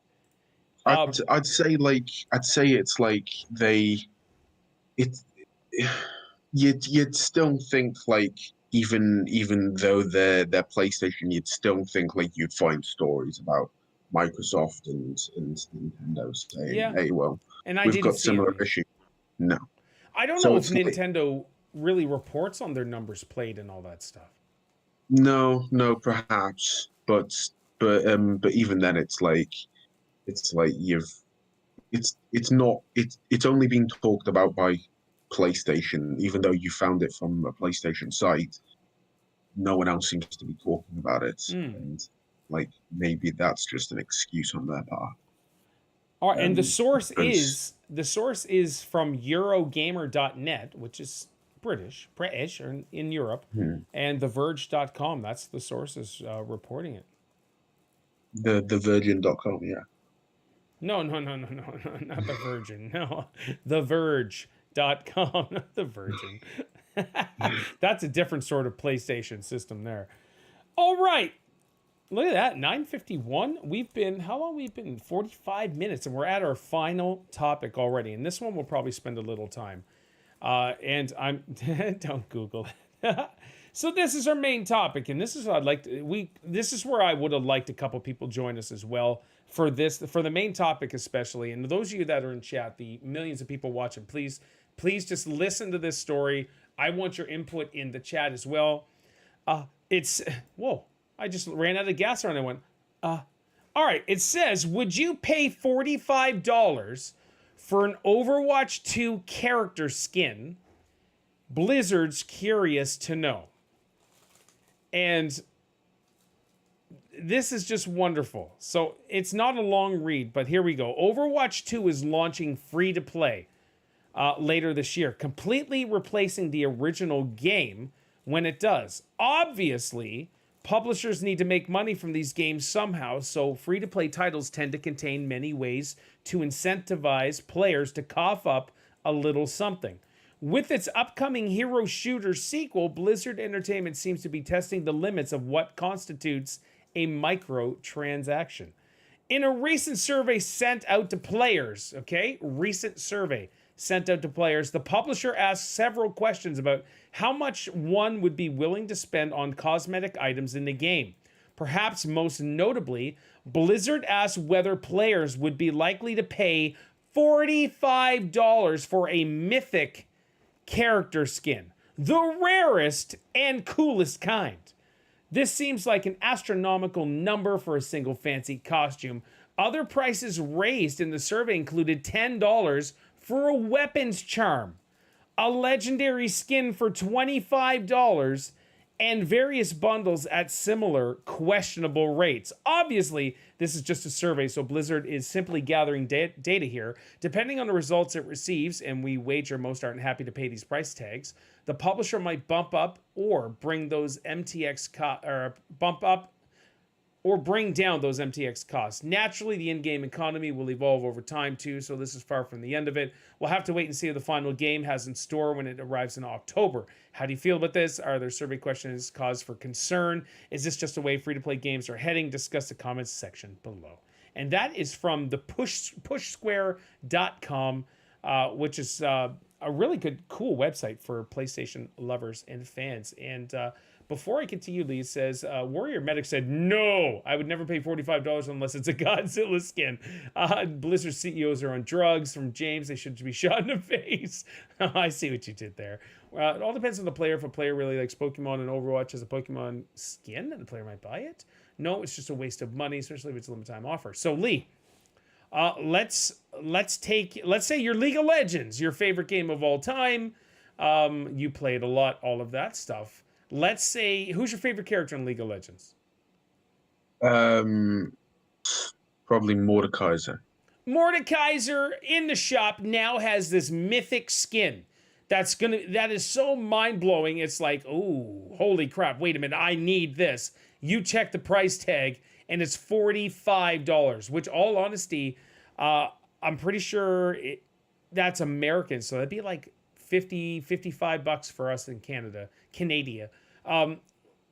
I'd say it's like it's you'd still think like even though they're PlayStation, you'd still think like you'd find stories about Microsoft and Nintendo saying, Yeah, "Hey, well, and I we've didn't got see similar any. issues." No, I don't so know if it's like Nintendo really reports on their numbers played and all that stuff. no, perhaps, but even then, it's like you've it's not it's only been talked about by PlayStation, even though you found it from a PlayStation site. No one else seems to be talking about it, Hmm. and like maybe that's just an excuse on their part. All right, and Because the source is from Eurogamer.net, which is British, or in Europe, and TheVerge.com. That's the sources reporting it. the Virgin.com, yeah. No, not the Virgin. No, TheVerge.com, not the Virgin. That's a different sort of PlayStation system there. All right, look at that, 9:51. How long we've been? 45 minutes, and we're at our final topic already. And this one we'll probably spend a little time. And I'm don't Google it. So this is our main topic, and this is what I'd like to this is where I would have liked a couple people join us as well for the main topic especially. And those of you that are in chat, the millions of people watching, please just listen to this story. I want your input in the chat as well. It's whoa. I just ran out of gas and I went, all right. It says, would you pay $45 for an Overwatch 2 character skin? Blizzard's curious to know. And this is just wonderful. So it's not a long read, but here we go. Overwatch 2 is launching free to play later this year, completely replacing the original game when it does. Obviously, publishers need to make money from these games somehow, so free-to-play titles tend to contain many ways to incentivize players to cough up a little something. With its upcoming hero shooter sequel, Blizzard Entertainment seems to be testing the limits of what constitutes a microtransaction. In a recent survey sent out to players, the publisher asked several questions about how much one would be willing to spend on cosmetic items in the game. Perhaps most notably, Blizzard asked whether players would be likely to pay $45 for a mythic character skin, the rarest and coolest kind. This seems like an astronomical number for a single fancy costume. Other prices raised in the survey included $10 for a weapons charm, a legendary skin for $25, and various bundles at similar questionable rates. Obviously, this is just a survey, so Blizzard is simply gathering data here. Depending on the results it receives, and we wager most aren't happy to pay these price tags, the publisher might bump up or bring those bring down those MTX costs. Naturally, the in-game economy will evolve over time too, so this is far from the end of it. We'll have to wait and see what the final game has in store when it arrives in October. How do you feel about this? Are there survey questions cause for concern? Is this just a way free-to-play games are heading? Discuss the comments section below. And that is from the pushsquare.com, which is a really good, cool website for PlayStation lovers and fans. And before I continue, Lee says, Warrior Medic said, no, I would never pay $45 unless it's a Godzilla skin. Blizzard CEOs are on drugs. From James, they should be shot in the face. I see what you did there. It all depends on the player. If a player really likes Pokemon and Overwatch has a Pokemon skin, then the player might buy it. No, it's just a waste of money, especially if it's a limited time offer. So, Lee, let's say your League of Legends, your favorite game of all time. You played a lot, all of that stuff. Let's say, who's your favorite character in League of Legends? Probably Mordekaiser. Mordekaiser in the shop now has this mythic skin. That is so mind-blowing. It's like, oh, holy crap, wait a minute, I need this. You check the price tag, and it's $45, which, all honesty, I'm pretty sure that's American. So that'd be like 55 bucks for us in Canada.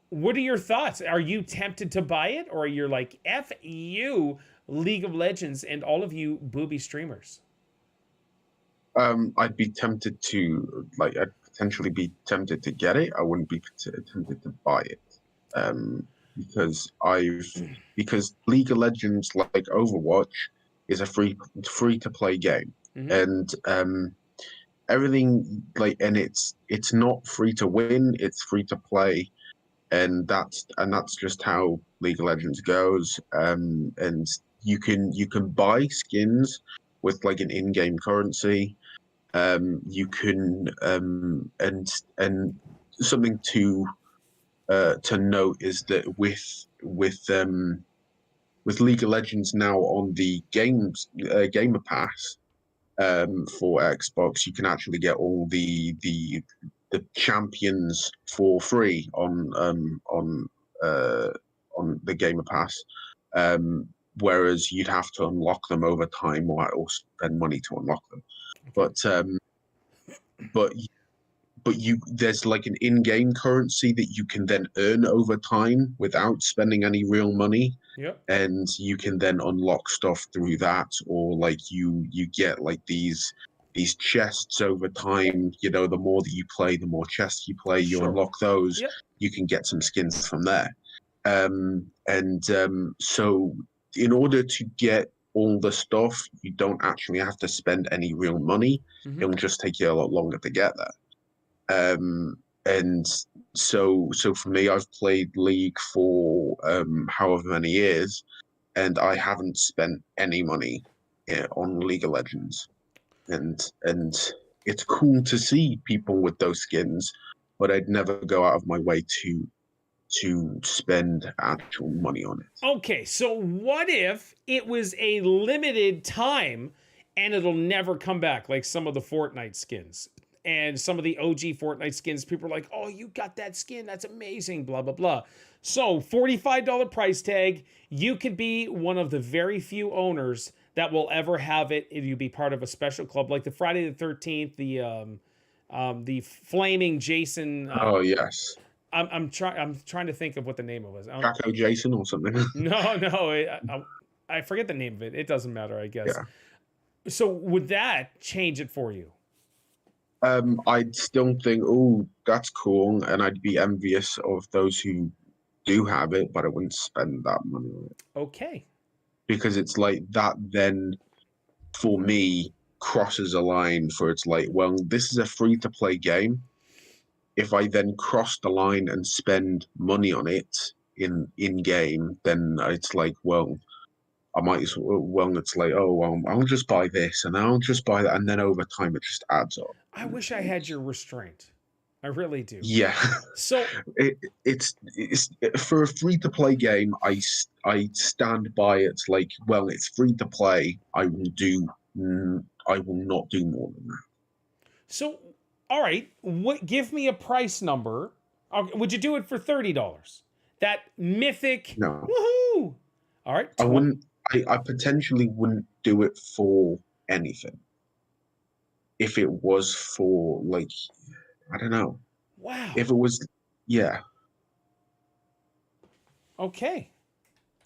What are your thoughts? Are you tempted to buy it, or you're like, F you, League of Legends, and all of you booby streamers? I'd be tempted to, like, I'd potentially be tempted to get it. I wouldn't be tempted to buy it. Because because League of Legends, like Overwatch, is a free to play game. And everything, like, and it's not free to win, it's free to play. And that's just how League of Legends goes. And you can buy skins with like an in-game currency. You can and something to note is that with League of Legends now on the Gamer Pass for Xbox, you can actually get all the champions for free on the Gamer Pass, whereas you'd have to unlock them over time or spend money to unlock them. But there's like an in-game currency that you can then earn over time without spending any real money. Yep. And you can then unlock stuff through that, or like you get like these chests over time. You know, the more that you play, the more chests you play, you unlock those. Yep. You can get some skins from there. So in order to get all the stuff, you don't actually have to spend any real money. It'll just take you a lot longer to get there. And so for me, I've played League for however many years, and I haven't spent any money on League of Legends. And it's cool to see people with those skins, but I'd never go out of my way to spend actual money on it. Okay, so what if it was a limited time and it'll never come back, like some of the Fortnite skins? And some of the OG Fortnite skins, people are like, oh, you got that skin, that's amazing, blah, blah, blah. So $45 price tag, you could be one of the very few owners that will ever have it if you be part of a special club, like the Friday the 13th, the Flaming Jason. Oh, yes. I'm trying to think of what the name of it was. Jacko Jason or something. No, I forget the name of it. It doesn't matter, I guess. Yeah. So would that change it for you? I'd still think, oh, that's cool, and I'd be envious of those who do have it, but I wouldn't spend that money on it. Okay. Because it's like that then, for me, crosses a line for it's like, well, this is a free-to-play game. If I then cross the line and spend money on it in-game, then it's like, well, I might as well, it's like, oh, well, I'll just buy this, and I'll just buy that, and then over time it just adds up. I wish I had your restraint. I really do. Yeah. So it's for a free-to-play game, I stand by it. Like, well, it's free to play. I will not do more than that. So, all right, give me a price number. Would you do it for $30? That mythic. No. Woohoo! All right. I wouldn't. I potentially wouldn't do it for anything. If it was for, like, I don't know. Wow. If it was, yeah. Okay.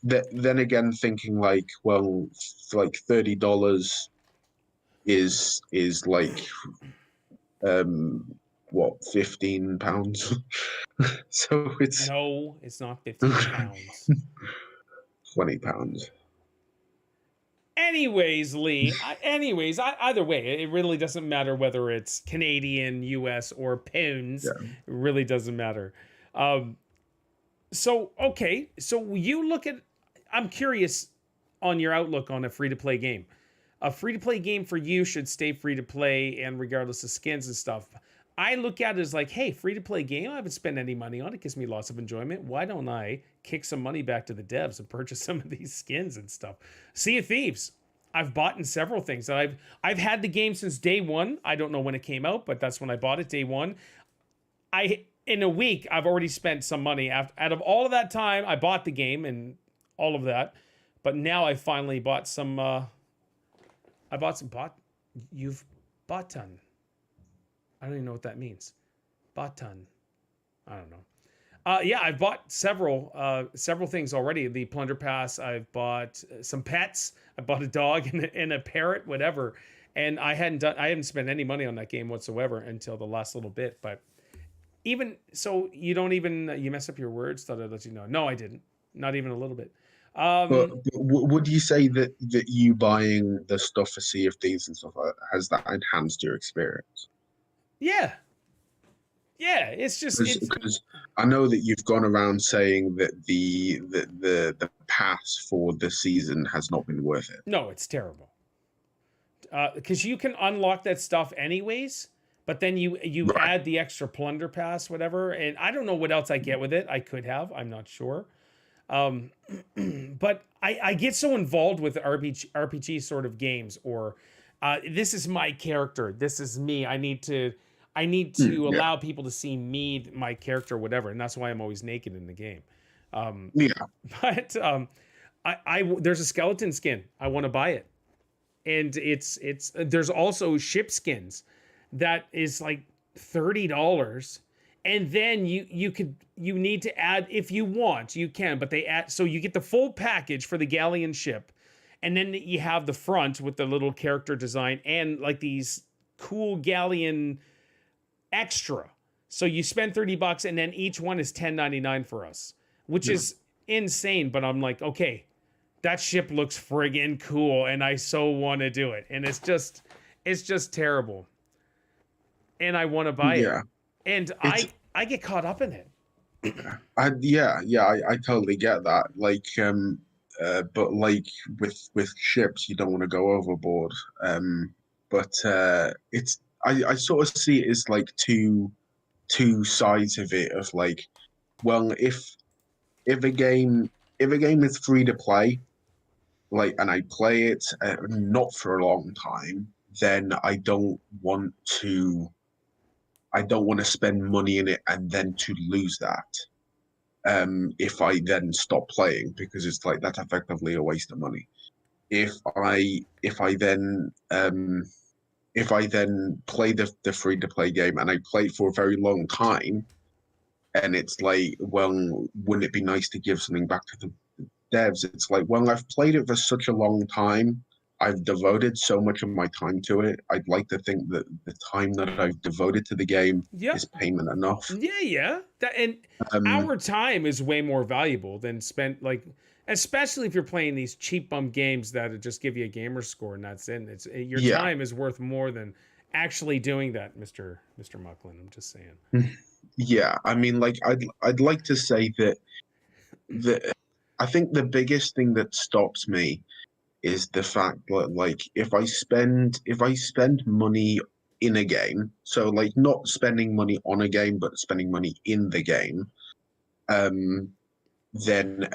Then again, thinking like, well, like $30 is like, what, £15? So it's no, it's not £15. £20. Anyways, Lee. Either way, it really doesn't matter whether it's Canadian, US, or pounds. Yeah. It really doesn't matter. So you look at. I'm curious on your outlook on a free-to-play game. A free-to-play game for you should stay free-to-play, and regardless of skins and stuff. I look at it as like, hey, free-to-play game. I haven't spent any money on it. It gives me lots of enjoyment. Why don't I kick some money back to the devs and purchase some of these skins and stuff? Sea of Thieves. I've bought in several things. I've had the game since day one. I don't know when it came out, but that's when I bought it, day one. In a week, I've already spent some money. Out of all of that time, I bought the game, and all of that. But now I finally bought some. I bought some You've boughton. I don't even know what that means. Boughton. I don't know. Yeah, I've bought several things already. The Plunder Pass. I've bought some pets. I bought a dog and a parrot, whatever. And I haven't spent any money on that game whatsoever until the last little bit. But even so, you mess up your words. Thought I'd let you know. No, I didn't. Not even a little bit. But would you say that you buying the stuff for Sea of Thieves and stuff like that, has that enhanced your experience? Yeah. Yeah, it's just because I know that you've gone around saying that the pass for the season has not been worth it. No, it's terrible. Because you can unlock that stuff anyways, but then you Right. add the extra plunder pass, whatever, and I don't know what else I get with it. I could have, I'm not sure. But I get so involved with RPG sort of games, or this is my character, this is me. I need to allow people to see me, my character, whatever, and that's why I'm always naked in the game. Yeah. But there's a skeleton skin. I want to buy it, and it's there's also ship skins that is like $30. And then you need to add, if you want, you can, but they add, so you get the full package for the galleon ship. And then you have the front with the little character design and like these cool galleon extra. So you spend $30 and then each one is $10.99 for us, which is insane. But I'm like, okay, that ship looks friggin' cool and I so want to do it. And it's just terrible. And I want to buy it. And I get caught up in it. I totally get that. Like, but like with ships, you don't want to go overboard. But it's I sort of see it as like two sides of it. Of like, well, if a game is free to play, like, and I play it not for a long time, then I don't want to spend money in it and then to lose that. If I then stop playing, because it's like that's effectively a waste of money. If I then play the free to play game and I play for a very long time, and it's like, well, wouldn't it be nice to give something back to the devs? It's like, well, I've played it for such a long time. I've devoted so much of my time to it. I'd like to think that the time that I've devoted to the game is payment enough. Yeah. And our time is way more valuable than spent, like, especially if you're playing these cheap bum games that just give you a gamer score and that's it. Your time is worth more than actually doing that, Mr. Mucklin. I'm just saying. Yeah, I mean, like, I'd like to say that I think the biggest thing that stops me is the fact that, like, if I spend money in a game, so like not spending money on a game but spending money in the game, then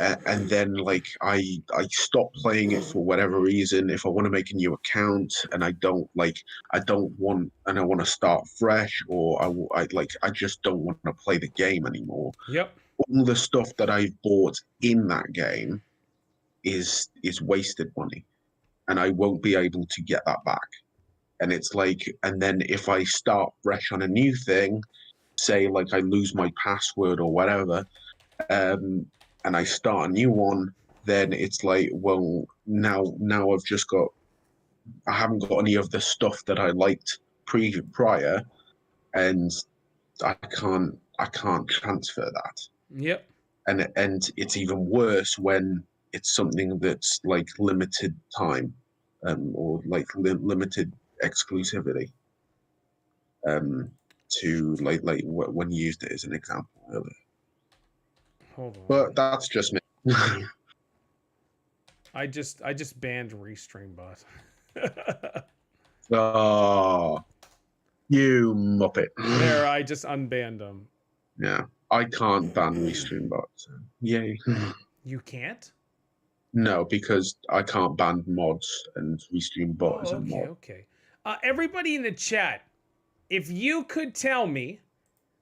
like I stop playing it for whatever reason. If I want to make a new account and I want to start fresh, or I just don't want to play the game anymore. Yep. All the stuff that I've bought in that game is wasted money, and I won't be able to get that back. And it's like, and then if I start fresh on a new thing, say like I lose my password or whatever, and I start a new one, then it's like, well, now I haven't got any of the stuff that I liked prior, and I can't transfer that. Yep. And it's even worse when it's something that's like limited time, or like limited exclusivity. To like when you used it as an example earlier. Hold on. But that's just me. I just banned Restream Bot. Oh, you muppet! There, I just unbanned him. Yeah, I can't ban Restream Bot. So yay! You can't? No, because I can't ban mods, and Restream Bot is a mod. Okay. Everybody in the chat, if you could tell me,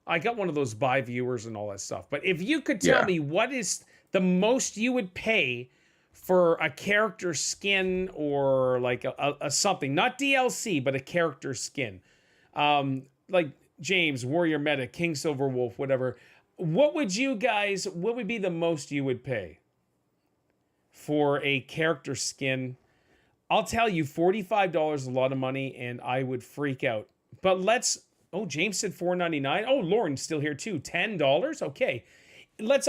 I got one of those buy viewers and all that stuff, but if you could tell me what is The most you would pay for a character skin or like a something, not DLC, but a character skin. Like James, Warrior Medic, King Silver Wolf, whatever. What would be the most you would pay for a character skin? I'll tell you, $45 is a lot of money, and I would freak out. But James said $4.99. Oh, Lauren's still here too. $10? Okay. Let's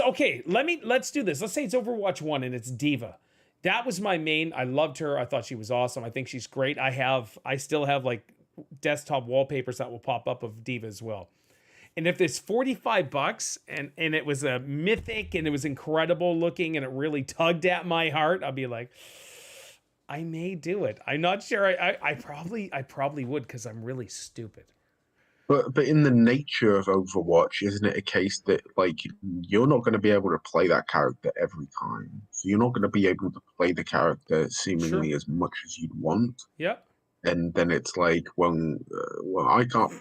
do this. Let's say it's Overwatch 1 and it's Diva. That was my main. I loved her. I thought she was awesome. I think she's great. I still have like desktop wallpapers that will pop up of Diva as well. And if it's $45 and it was a mythic and it was incredible looking and it really tugged at my heart, I'll be like, I may do it. I'm not sure. I probably would, because I'm really stupid. But in the nature of Overwatch, isn't it a case that like you're not going to be able to play that character every time? So you're not going to be able to play the character seemingly as much as you'd want. Yeah. And then it's like, well, I can't.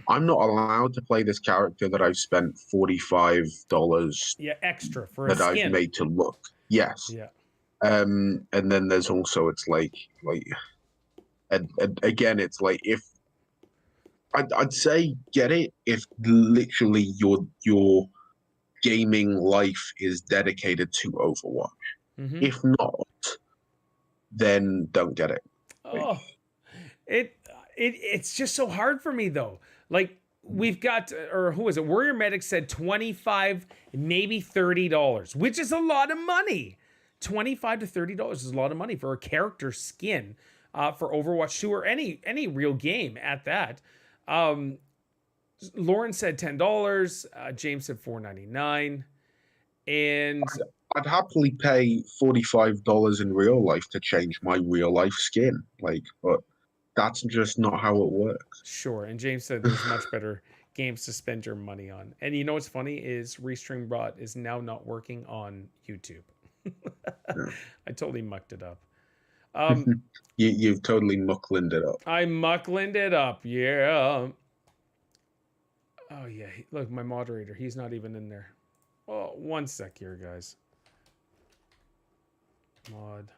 I'm not allowed to play this character that I've spent $45. Yeah, extra for a skin I've made to look. Yes. Yeah. And then there's also it's like, and again, it's like if. I'd say get it if literally your gaming life is dedicated to Overwatch. Mm-hmm. If not, then don't get it. Oh, it's just so hard for me though. Like we've got, or who is it? Warrior Medic said $25, maybe $30, which is a lot of money. $25 to $30 is a lot of money for a character skin for Overwatch 2 or any real game at that. Lauren said $10. James said $4.99, and I'd happily pay $45 in real life to change my real life skin. But that's just not how it works. Sure. And James said there's much better games to spend your money on. And you know what's funny is Restream is now not working on YouTube. Yeah. I totally mucked it up. You've totally mucklined it up. I mucklined it up, yeah. Oh yeah, look, my moderator, he's not even in there. Oh, one sec here, guys. Mod.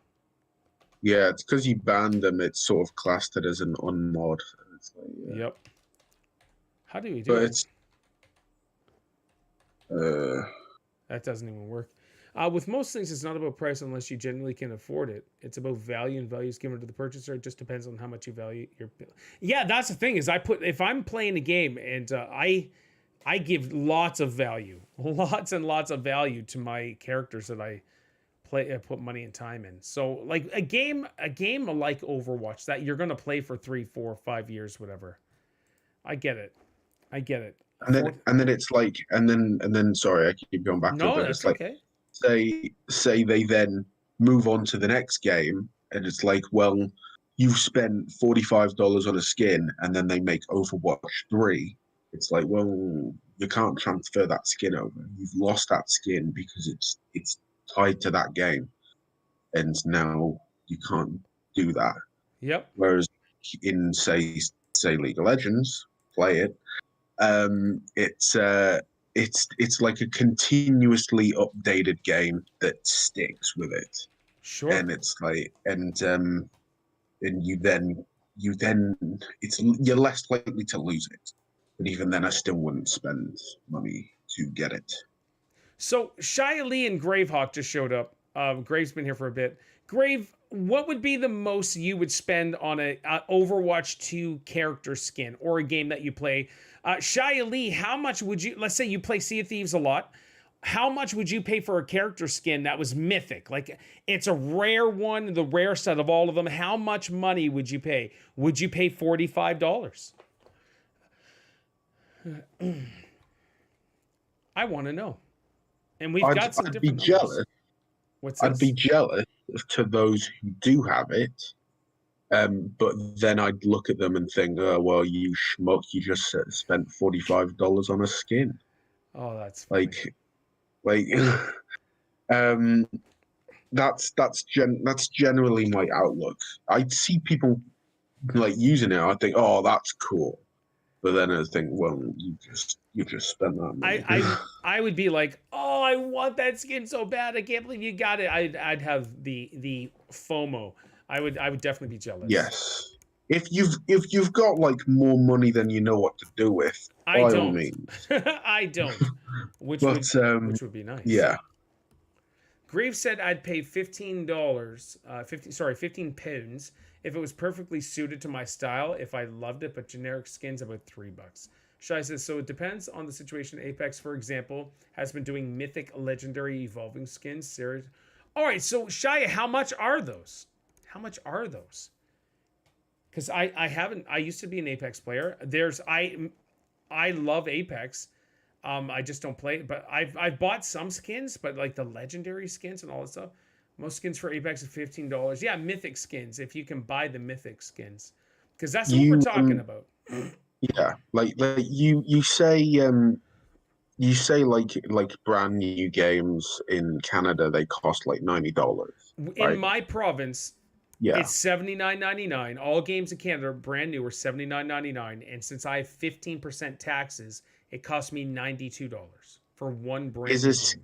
Yeah, it's because you banned them. It's sort of classed it as an unmod. It's like, yeah. Yep. How do we do it? That doesn't even work. With most things, it's not about price unless you genuinely can afford it. It's about value, and value is given to the purchaser. It just depends on how much you value your. Yeah, that's the thing is if I'm playing a game and I give lots of value, lots and lots of value to my characters that I put money and time in. So like a game like Overwatch that you're gonna play for 3, 4, 5 years, whatever. I get it. And then it's like and then sorry, I keep going back to it. No, that's okay. Say they then move on to the next game, and it's like, well, you've spent $45 on a skin, and then they make Overwatch 3. It's like, well, you can't transfer that skin over. You've lost that skin because it's tied to that game, and now you can't do that. Yep. Whereas in say League of Legends, play it. It's like a continuously updated game that sticks with it. Sure. And it's like and you then you're less likely to lose it. But even then I still wouldn't spend money to get it. So Shia Lee and Gravehawk just showed up. Grave's been here for a bit. Grave, what would be the most you would spend on a Overwatch 2 character skin or a game that you play? Shia Lee, how much would you, let's say you play Sea of Thieves a lot, how much would you pay for a character skin that was mythic? Like, it's a rare one, the rare set of all of them. How much money would you pay? Would you pay $45? I want to know. And we've got some different numbers. Jealous. What's this? I'd be jealous to those who do have it. But then I'd look at them and think, oh, well, you schmuck, you just spent $45 on a skin. Oh, that's funny. That's generally my outlook. I see people like using it, I think, oh, that's cool. But then I think, well, You just spent that money. I would be like, oh, I want that skin so bad. I can't believe you got it. I'd have the FOMO. I would definitely be jealous. Yes. If you've got like more money than you know what to do with, I by all don't. means. I don't. Which would be nice. Yeah. Graves said I'd pay $15, 15 pounds if it was perfectly suited to my style, if I loved it, but generic skins about $3. Shai says, so it depends on the situation. Apex, for example, has been doing mythic, legendary, evolving skins. All right, so Shai, how much are those? How much are those? Because I used to be an Apex player. I love Apex. I just don't play it, but I've bought some skins, but like the legendary skins and all that stuff. Most skins for Apex are $15. Yeah, mythic skins if you can buy the mythic skins, because that's what we're talking about. Yeah, like you say like brand new games in Canada they cost like $90. In right? my province, Yeah, it's $79.99. All games in Canada brand new are $79.99, and since I have 15% taxes, it cost me $92 for one brand new game.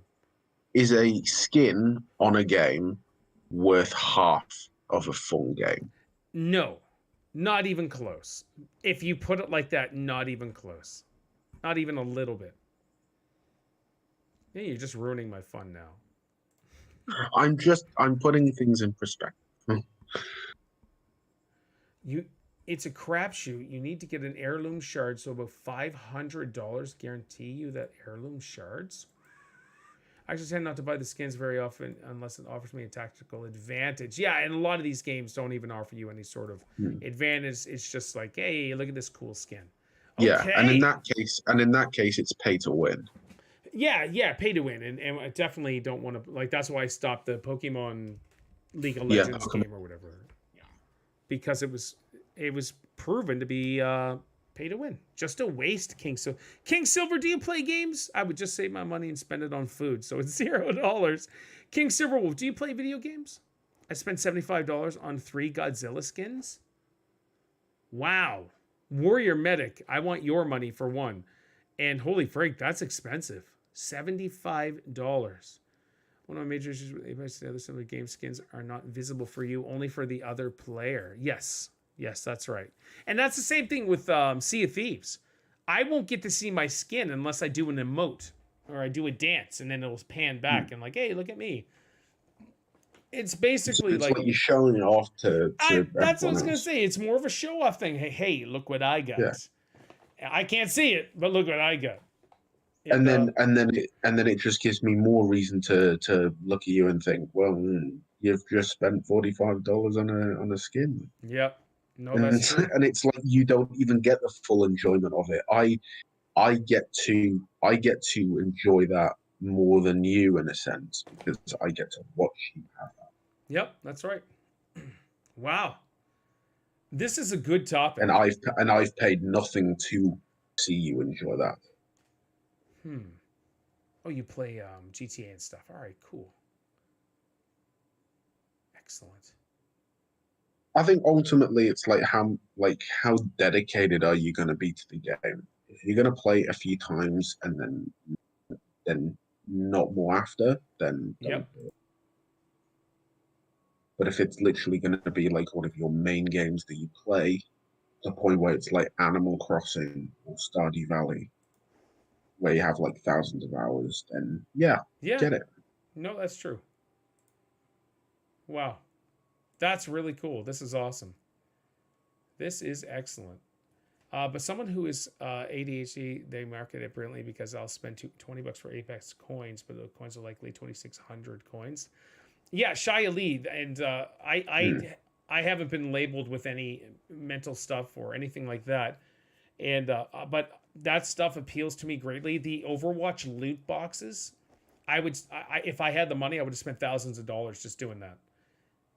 Is a skin on a game worth half of a full game? No, not even close. If you put it like that, not even close. Not even a little bit. Yeah, you're just ruining my fun now. I'm putting things in perspective. It's a crapshoot. You need to get an heirloom shard, so about $500 guarantee you that heirloom shards. I actually tend not to buy the skins very often unless it offers me a tactical advantage. Yeah, and a lot of these games don't even offer you any sort of advantage. It's just like, hey, look at this cool skin. Okay. Yeah, and in that case, it's pay to win. Yeah, pay to win, and I definitely don't want to like. That's why I stopped the Pokemon League of Legends game or whatever. Yeah, because it was proven to be pay to win. Just a waste, King Silver. King Silver, do you play games? I would just save my money and spend it on food, so it's $0. King Silverwolf, do you play video games? I spent $75 on 3 Godzilla skins. Wow. Warrior Medic, I want your money for one. And holy frig, that's expensive. $75. One of my major issues with Apex, the other some of the game skins are not visible for you, only for the other player. Yes, that's right. And that's the same thing with Sea of Thieves. I won't get to see my skin unless I do an emote or I do a dance, and then it'll pan back and like, hey, look at me. It's basically it's like you're showing it off to that's what I was gonna say. It's more of a show off thing. Hey, look what I got. Yeah. I can't see it, but look what I got. And then it just gives me more reason to look at you and think, well, you've just spent $45 on a skin. Yep. No, that's true. And it's like you don't even get the full enjoyment of it. I get to enjoy that more than you in a sense because I get to watch you have that. Yep, that's right. Wow. This is a good topic. And I've paid nothing to see you enjoy that. Oh, you play GTA and stuff. All right, cool. Excellent. I think ultimately it's like how dedicated are you going to be to the game? If you're going to play a few times and then not more after, then don't do it. But if it's literally going to be like one of your main games that you play, to the point where it's like Animal Crossing or Stardew Valley, where you have like thousands of hours, then yeah, get it. No, that's true. Wow. That's really cool. This is awesome. This is excellent. But someone who is ADHD, they market it brilliantly because I'll spend $20 for Apex coins, but the coins are likely 2,600 coins. Yeah, Shia Lee, and I haven't been labeled with any mental stuff or anything like that, and but that stuff appeals to me greatly. The Overwatch loot boxes, if I had the money, I would have spent thousands of dollars just doing that.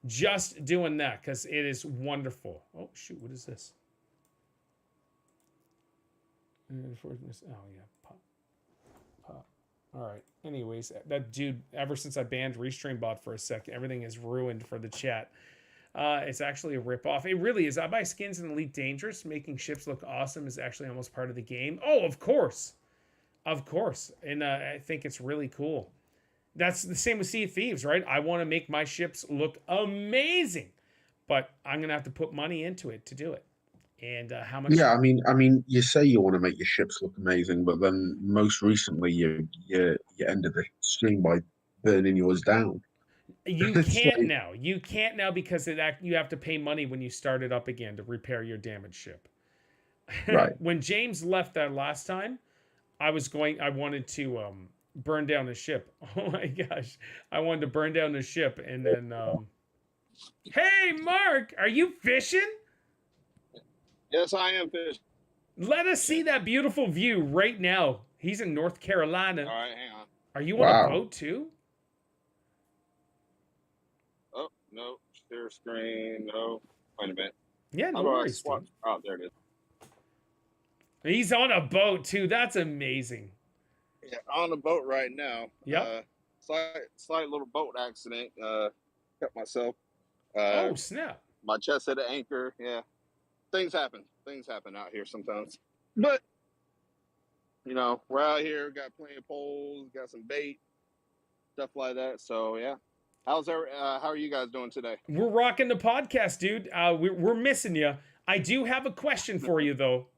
Just doing that, because it is wonderful. Oh, shoot, what is this? Oh, yeah, pop. All right. Anyways, that dude, ever since I banned RestreamBot for a second, everything is ruined for the chat. It's actually a ripoff. It really is. I buy skins in Elite Dangerous. Making ships look awesome is actually almost part of the game. Oh, of course. Of course, and I think it's really cool. That's the same with Sea of Thieves, right? I want to make my ships look amazing, but I'm gonna have to put money into it to do it. And how much? Yeah, I mean, you say you want to make your ships look amazing, but then most recently you ended the stream by burning yours down. You It's can't like, now. You can't now because you have to pay money when you start it up again to repair your damaged ship. right. When James left that last time, I wanted to burn down the ship. Oh my gosh. I wanted to burn down the ship and then hey Mark, are you fishing? Yes, I am fishing. Let us see that beautiful view right now. He's in North All Carolina. right, hang on. Are you on a Wow. boat too? Oh, no. Share screen. No. Wait a minute. Yeah, no How do I worries, swap? dude. Oh, there it is. He's on a boat too. That's amazing. Yeah, on the boat right now. Yep. Slight little boat accident. Cut myself. Oh, snap. My chest hit an anchor. Yeah. Things happen. Things happen out here sometimes. But, we're out here, got plenty of poles, got some bait, stuff like that. So, yeah. How are you guys doing today? We're rocking the podcast, dude. We're missing you. I do have a question for you, though.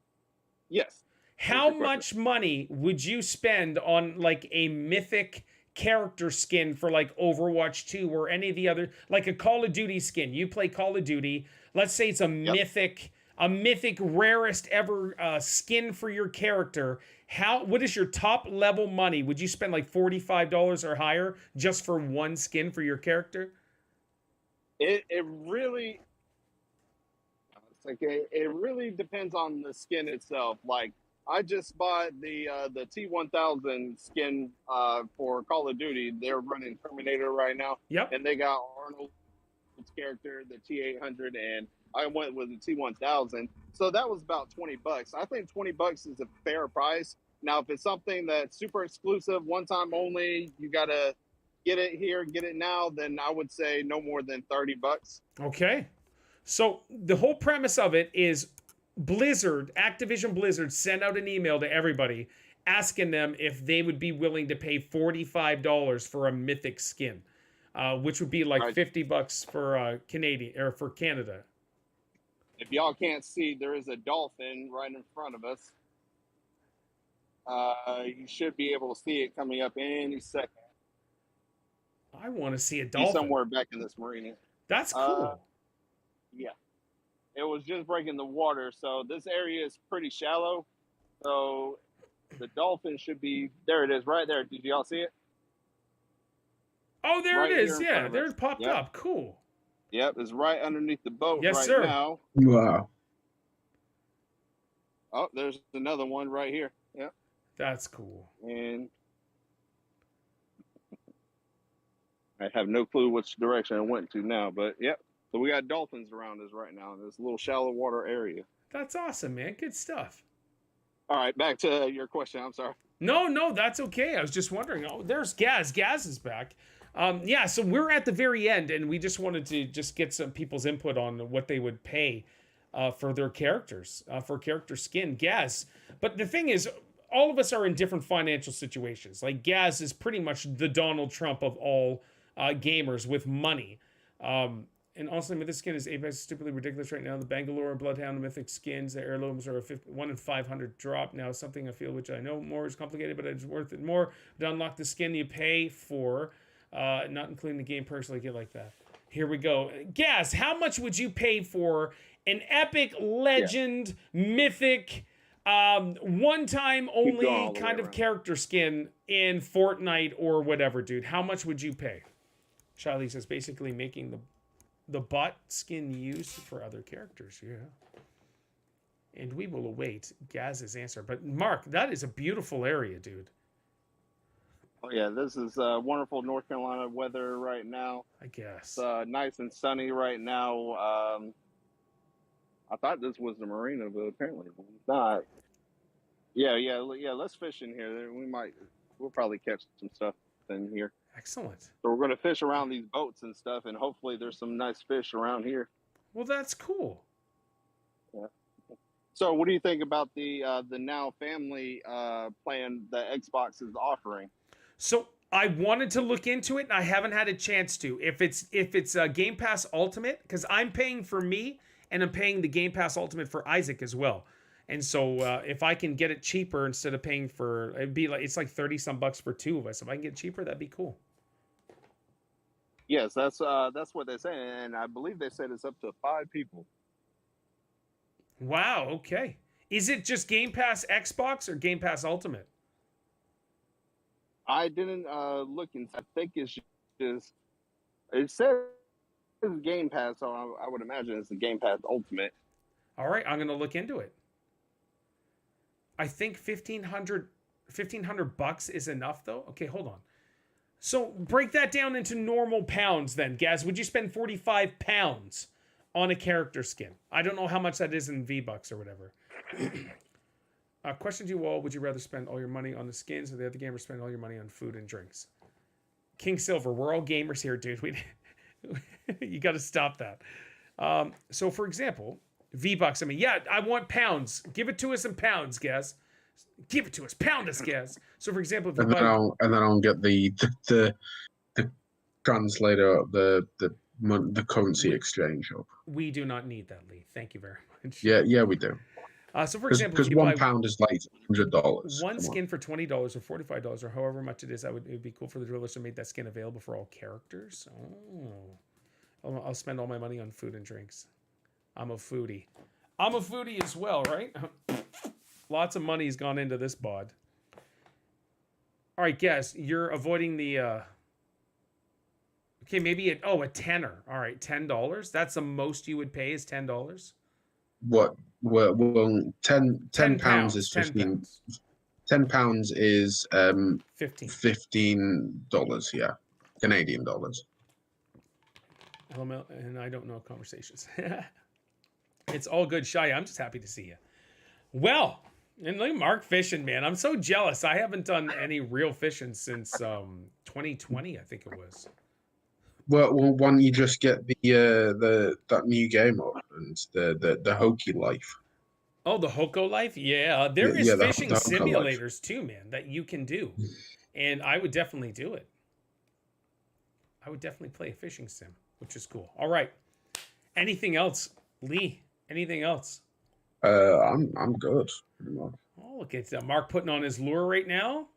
Yes. How much money would you spend on like a mythic character skin for like Overwatch 2 or any of the other, like a Call of Duty skin? You play Call of Duty. Let's say it's a mythic rarest ever skin for your character. What is your top level money? Would you spend like $45 or higher just for one skin for your character? It really, it really depends on the skin itself. Like, I just bought the T1000 skin for Call of Duty. They're running Terminator right now. Yep. And they got Arnold's character, the T800, and I went with the T1000. So that was about $20. I think $20 is a fair price. Now, if it's something that's super exclusive, one time only, you gotta get it here, get it now, then I would say no more than $30. Okay. So the whole premise of it is Activision Blizzard sent out an email to everybody asking them if they would be willing to pay $45 for a mythic skin, which would be like $50 for Canadian or for Canada. If y'all can't see, there is a dolphin right in front of us. You should be able to see it coming up any second. I want to see a dolphin. He's somewhere back in this marina. That's cool. Yeah. It was just breaking the water, so this area is pretty shallow. So the dolphin should be there. It is right there. Did y'all see it? Oh, there it is. Yeah, there it popped up. Cool. Yep, it's right underneath the boat now. Wow. Oh, there's another one right here. Yep. That's cool. And I have no clue which direction I went to now, but yep. So we got dolphins around us right now in this little shallow water area. That's awesome, man. Good stuff. All right, back to your question. I'm sorry. No, that's okay. I was just wondering. Oh, there's Gaz. Gaz is back. Yeah, so we're at the very end, and we just wanted to just get some people's input on what they would pay for their characters, for character skin. Gaz. But the thing is, all of us are in different financial situations. Like, Gaz is pretty much the Donald Trump of all gamers with money. And also, mythic skin is Apex stupidly ridiculous right now. The Bangalore Bloodhound mythic skins, the heirlooms are a 1 in 500 drop. Now, something I feel which I know more is complicated, but it's worth it more to unlock the skin you pay for, not including the game perks like it like that. Here we go. Gaz, how much would you pay for an epic, legend, mythic, one-time only kind of character skin in Fortnite or whatever, dude? How much would you pay? Charlie says basically making the bot skin used for other characters, yeah. And we will await Gaz's answer. But Mark, that is a beautiful area, dude. Oh yeah, this is wonderful North Carolina weather right now. I guess. It's nice and sunny right now. I thought this was the marina, but apparently it's not. Yeah. Let's fish in here. We'll probably catch some stuff in here. Excellent. So we're going to fish around these boats and stuff, and hopefully there's some nice fish around here. Well, that's cool. Yeah. So, what do you think about the Now Family plan that Xbox is offering? So I wanted to look into it, and I haven't had a chance to. If it's Game Pass Ultimate, because I'm paying for me, and I'm paying the Game Pass Ultimate for Isaac as well. And so if I can get it cheaper instead of paying for, it's like 30 some bucks for two of us. If I can get it cheaper, that'd be cool. Yes, that's what they say, and I believe they said it's up to 5 people. Wow. Okay. Is it just Game Pass Xbox or Game Pass Ultimate? I didn't look into. I think it's just it says Game Pass, so I would imagine it's the Game Pass Ultimate. All right, I'm gonna look into it. I think 1,500 bucks is enough though. Okay, hold on. So break that down into normal pounds then, Gaz. Would you spend 45 pounds on a character skin? I don't know how much that is in V-Bucks or whatever. Question to you all: would you rather spend all your money on the skins, or the other gamers spend all your money on food and drinks? King Silver, we're all gamers here, dude. You got to stop that. So, for example, V-Bucks. I mean, yeah, I want pounds. Give it to us in pounds, Gaz. Give it to us, pound us, Gaz. So, for example, if you And then I'll get the translator, the currency exchange up. We do not need that, Lee. Thank you very much. Yeah, we do. So, for example, because £1 is like $100. One skin for $20 or $45 or however much it is, it would be cool for the drillers to make that skin available for all characters. Oh, I'll spend all my money on food and drinks. I'm a foodie. I'm a foodie as well, right? Lots of money's gone into this bod. All right, guess you're avoiding the. Okay, maybe a tenner. All right, $10. That's the most you would pay is $10. What? Well, £10 is 15. £10 is $15. Yeah, Canadian dollars. And I don't know conversations. It's all good, Shia. I'm just happy to see you. Well, and look at Mark fishing, man. I'm so jealous. I haven't done any real fishing since 2020, I think it was. Well, why don't you just get that new game up and the Hokey Life? Oh, the Hoko Life? Yeah, there is fishing simulators too, man, that you can do, and I would definitely do it. I would definitely play a fishing sim, which is cool. All right, anything else, Lee? Anything else? I'm good. Pretty much. Oh, look at Mark putting on his lure right now.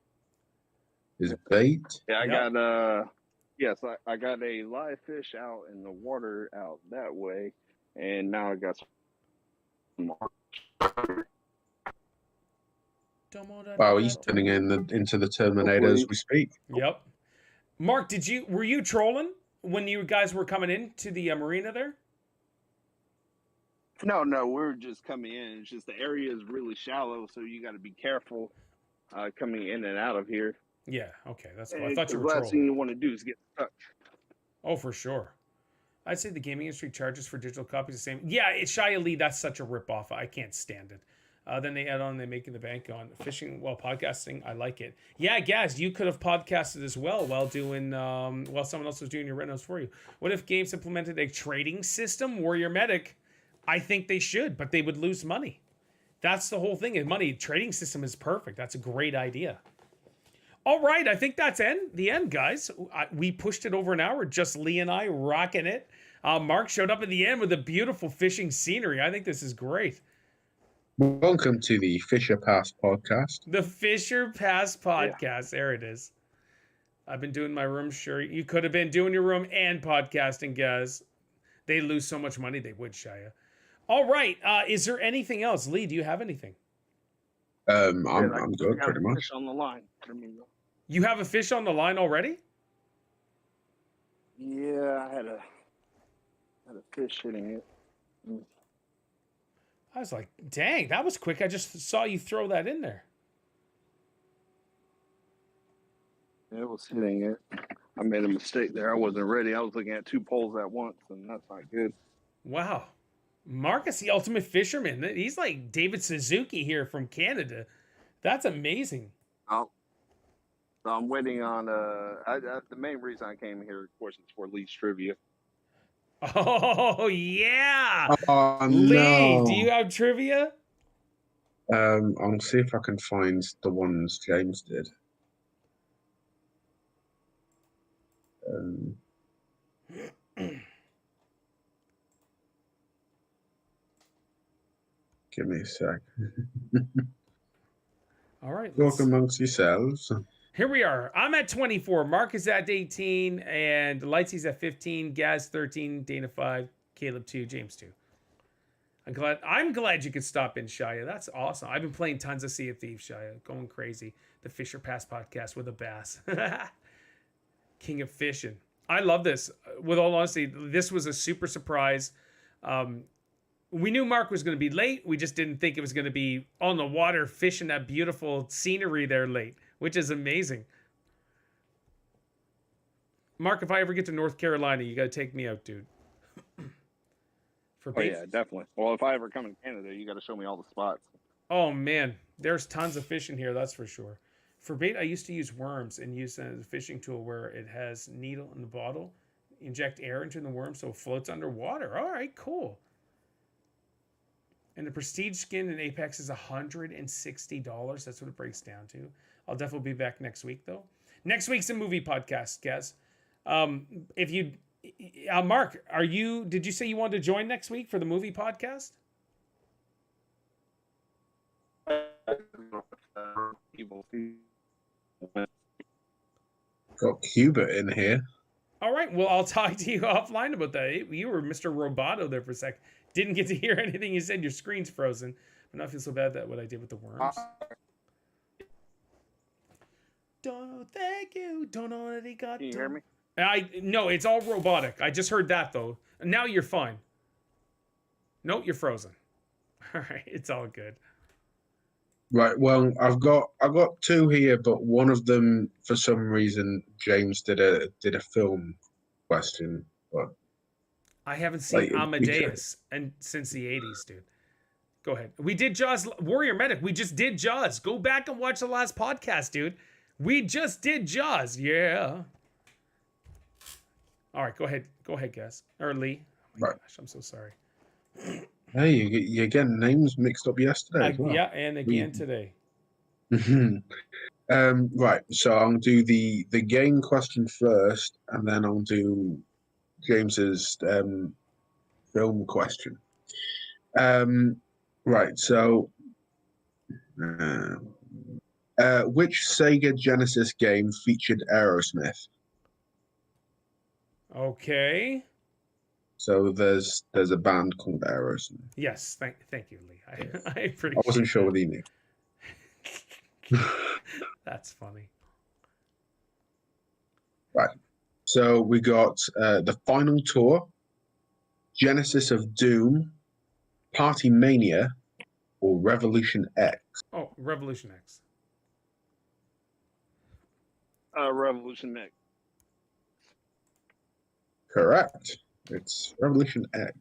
Is it bait? Yeah, I got yes, I got a live fish out in the water out that way, and now I got some more. Wow, he's turning into the Terminator as we speak. Yep. Mark, were you trolling when you guys were coming into the marina there? No, we're just coming in. It's just the area is really shallow, so you got to be careful coming in and out of here. Yeah, okay, that's cool. I thought you were trolling. The last thing you want to do is get stuck. Oh, for sure. I'd say the gaming industry charges for digital copies the same. Yeah, it's Shia Lee. That's such a ripoff. I can't stand it. Then they add on, they making the bank on fishing while podcasting. I like it. Yeah, Gaz, you could have podcasted as well while doing while someone else was doing your rentals for you. What if games implemented a trading system? Warrior Medic. I think they should, but they would lose money. That's the whole thing. Money trading system is perfect. That's a great idea. All right, I think that's the end, guys. We pushed it over an hour, just Lee and I rocking it. Mark showed up at the end with a beautiful fishing scenery. I think this is great. Welcome to the Fisher Pass podcast. The Fisher Pass podcast. Yeah. There it is. I've been doing my room. Sure, you could have been doing your room and podcasting, guys. They lose so much money, they would, Shia. All right. Is there anything else? Lee, do you have anything? I'm good, pretty much. Fish on the line. You have a fish on the line already? Yeah, I had a fish hitting it. I was like, dang, that was quick. I just saw you throw that in there. It was hitting it. I made a mistake there. I wasn't ready. I was looking at 2 poles at once, and that's not good. Wow. Marcus, the ultimate fisherman. He's like David Suzuki here from Canada. That's amazing. So I'm waiting on the main reason I came here, of course, is for Lee's trivia. Oh yeah. Oh, Lee, no. do you have trivia? I'll see if I can find the ones James did. Give me a sec. All right. Talk amongst yourselves. Here we are. I'm at 24. Mark is at 18, and Lightsy's at 15. Gaz 13. Dana 5. Caleb 2. James 2. I'm glad you could stop in, Shia. That's awesome. I've been playing tons of Sea of Thieves, Shia. Going crazy. The Fisher Pass podcast with a bass. King of fishing. I love this. With all honesty, this was a super surprise. We knew Mark was going to be late. We just didn't think it was going to be on the water fishing that beautiful scenery there late, which is amazing. Mark, if I ever get to North Carolina, you got to take me out, dude. Oh yeah, definitely. Well, if I ever come in Canada, you got to show me all the spots. Oh man, there's tons of fishing here, that's for sure. For bait, I used to use worms and use a fishing tool where it has needle in the bottle. Inject air into the worm so it floats underwater. All right, cool. And the prestige skin in Apex is $160. That's what it breaks down to. I'll definitely be back next week, though. Next week's a movie podcast, guys. If you, Mark, did you say you wanted to join next week for the movie podcast? Got Cuba in here. All right, well, I'll talk to you offline about that. You were Mr. Roboto there for a sec. Didn't get to hear anything you said. Your screen's frozen. But not feel so bad that what I did with the worms. Don't thank you. Don't know what he got. Can you hear me? No, it's all robotic. I just heard that though. Now you're fine. Nope, you're frozen. All right, it's all good. Right. Well, I've got two here, but one of them, for some reason, James did a film question. But I haven't seen Amadeus since the 80s, dude. Go ahead. We did Jaws, Warrior Medic. We just did Jaws. Go back and watch the last podcast, dude. We just did Jaws. Yeah. All right, go ahead. Go ahead, guys. Or Lee. Oh my gosh, I'm so sorry. Hey, you're getting names mixed up yesterday as well. Yeah, and again today. Right, so I'll do the game question first, and then I'll do James's film question. Right, so which Sega Genesis game featured Aerosmith? Okay. So there's a band called Aerosmith. Yes, thank you, Lee. I appreciate. I wasn't sure whether you knew. That's funny. Right. So we got the Final Tour, Genesis of Doom, Party Mania, or Revolution X. Oh, Revolution X. Revolution Mix. Correct. It's Revolution X.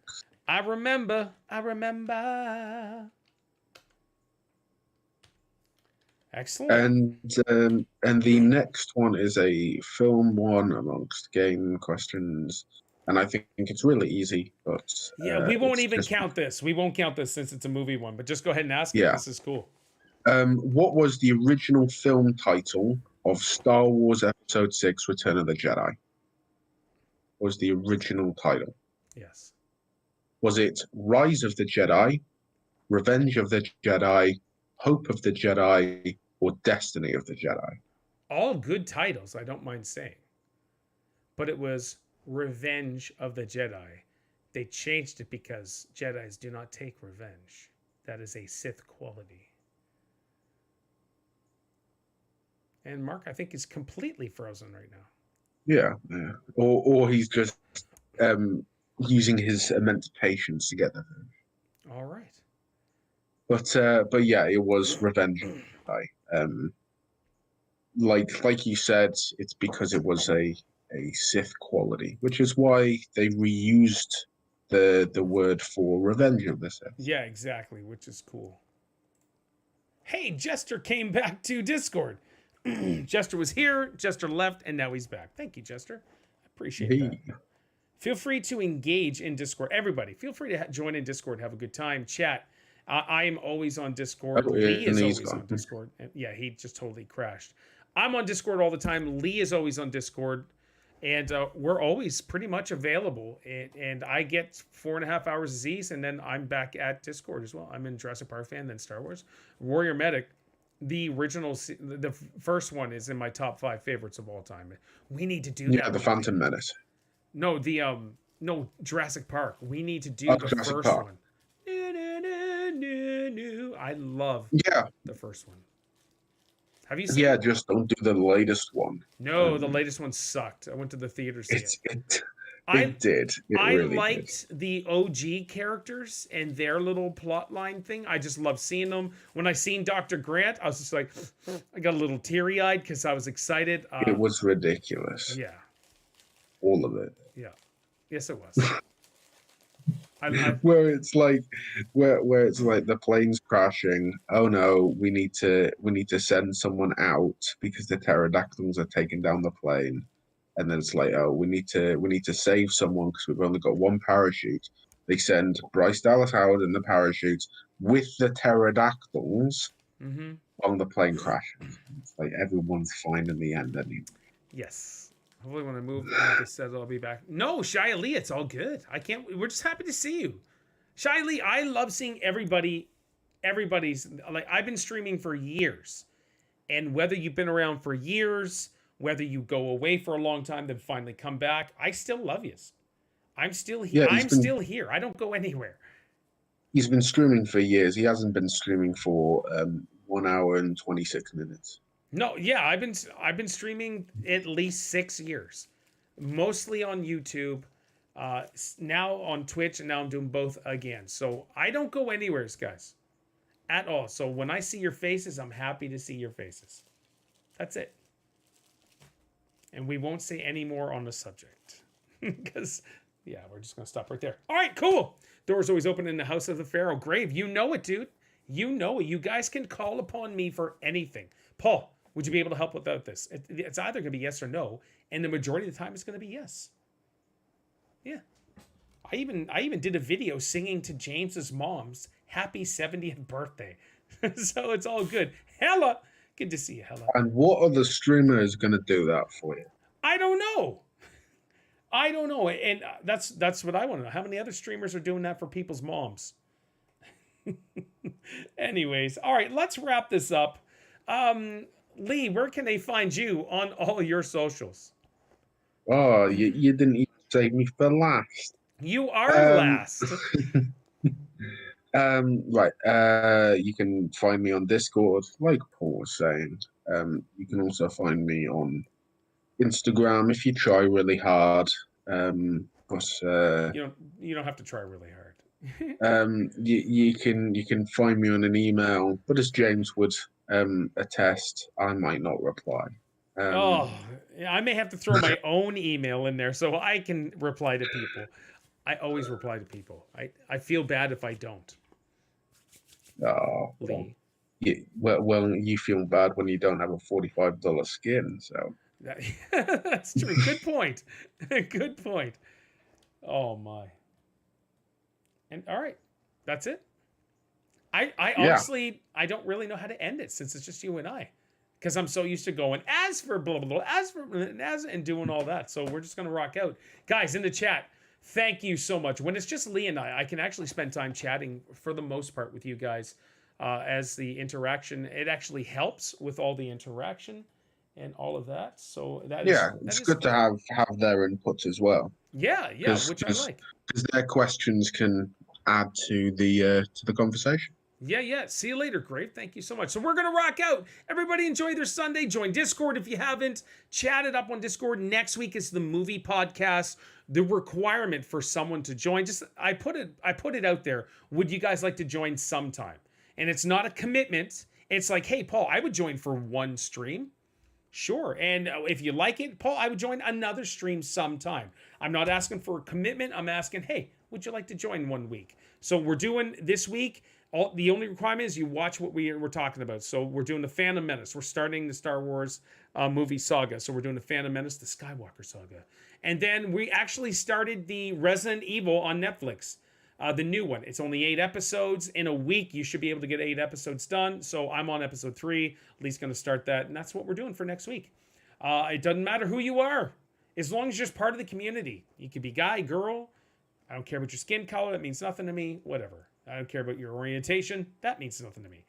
I remember. Excellent. And the next one is a film one amongst game questions, and I think it's really easy. But yeah, we won't even count this. We won't count this since it's a movie one. But just go ahead and ask it. Yeah. This is cool. What was the original film title of Star Wars Episode 6: Return of the Jedi? Was the original title? Yes. Was it Rise of the Jedi, Revenge of the Jedi, Hope of the Jedi, or Destiny of the Jedi? All good titles, I don't mind saying. But it was Revenge of the Jedi. They changed it because Jedis do not take revenge. That is a Sith quality. And Mark, I think, is completely frozen right now. Yeah. Or he's just using his immense patience to get there. All right. But yeah, it was Revenge of the Jedi. Like you said, it's because it was a Sith quality, which is why they reused the word for Revenge of the Sith. Yeah, exactly, which is cool. Hey, Jester came back to Discord. Jester was here, Jester left, and now he's back. Thank you, Jester. I appreciate that. Feel free to engage in Discord. Everybody, feel free to join in Discord, have a good time, chat, I am always on Discord. Oh, yeah, Lee and is he's always on gone. Discord. And yeah, he just totally crashed. I'm on Discord all the time. Lee is always on Discord. And we're always pretty much available. And I get 4.5 hours of Z's, and then I'm back at Discord as well. I'm in Jurassic Park fan, then Star Wars. Warrior Medic, the original, the first one is in my top 5 favorites of all time. We need to do that. Yeah, the Phantom Menace. No, no, Jurassic Park. We need to do the Jurassic first Park. one. I love Yeah, the first one. Have you seen yeah. it? Just don't do the latest one. No, the latest one sucked. I went to the theater to see it. It did. It I really liked the OG characters and their little plot line thing. I just love seeing them. When I seen Dr. Grant, I was just like, I got a little teary-eyed because I was excited. It was ridiculous. Yeah. All of it. Yeah. Yes, it was. Where it's like the plane's crashing. Oh no, we need to send someone out because the pterodactyls are taking down the plane. And then it's like, oh, we need to save someone because we've only got one parachute. They send Bryce Dallas Howard in the parachute with the pterodactyls on the plane crashing. It's like everyone's fine in the end anyway. Yes. Hopefully when I move, like I said, I'll be back. No, Shia Lee, it's all good. We're just happy to see you. Shia Lee, I love seeing everybody's, like, I've been streaming for years. And whether you've been around for years, whether you go away for a long time, then finally come back, I still love you. I'm still here. Yeah, still here. I don't go anywhere. He's been streaming for years. He hasn't been streaming for 1 hour and 26 minutes. No, yeah, I've been streaming at least 6 years, mostly on YouTube, now on Twitch, and now I'm doing both again. So I don't go anywhere, guys, at all. So when I see your faces, I'm happy to see your faces. That's it. And we won't say any more on the subject because, yeah, we're just gonna stop right there. All right, cool. Doors always open in the house of the Pharaoh. Grave, you know it, dude. You know it. You guys can call upon me for anything. Paul, would you be able to help without this? It's either going to be yes or no, and the majority of the time it's going to be yes. Yeah. I even did a video singing to James's mom's happy 70th birthday. So it's all good. Hella, good to see you, Hella. And what other streamer is going to do that for you? I don't know. And that's what I want to know. How many other streamers are doing that for people's moms? Anyways, all right, let's wrap this up. Lee, where can they find you on all your socials? Oh, you didn't even save me for last. You are last. Right. You can find me on Discord, like Paul was saying. You can also find me on Instagram if you try really hard. You don't have to try really hard. You can find me on an email, but as James would attest, I might not reply. I may have to throw my own email in there so I can reply to people. I always reply to people. I feel bad if I don't. Oh, Lee. Well, you feel bad when you don't have a $45 skin. So that's true. Good point. Good point. Oh my. And all right, that's it. I honestly, I don't really know how to end it since it's just you and I, because I'm so used to going as for blah blah blah, as and doing all that. So we're just gonna rock out, guys in the chat. Thank you so much. When it's just Lee and I can actually spend time chatting for the most part with you guys, as the interaction. It actually helps with all the interaction and all of that. So it's good to have their inputs as well. Yeah, which I like, because their questions can add to the conversation. Yeah. See you later, Grave. Thank you so much. So we're going to rock out. Everybody enjoy their Sunday. Join Discord if you haven't. Chat it up on Discord. Next week is the movie podcast. The requirement for someone to join. I put it out there. Would you guys like to join sometime? And it's not a commitment. It's like, hey, Paul, I would join for one stream. Sure. And if you like it, Paul, I would join another stream sometime. I'm not asking for a commitment. I'm asking, hey, would you like to join one week? So we're doing this week. The only requirement is you watch what we're talking about. So we're doing the Phantom Menace. We're starting the Star Wars movie saga. So we're doing the Phantom Menace, the Skywalker saga. And then we actually started the Resident Evil on Netflix. The new one. It's only 8 episodes. In a week, you should be able to get 8 episodes done. So I'm on episode 3. Lee's going to start that. And that's what we're doing for next week. It doesn't matter who you are. As long as you're just part of the community. You could be guy, girl. I don't care about your skin color. That means nothing to me. Whatever. I don't care about your orientation. That means nothing to me.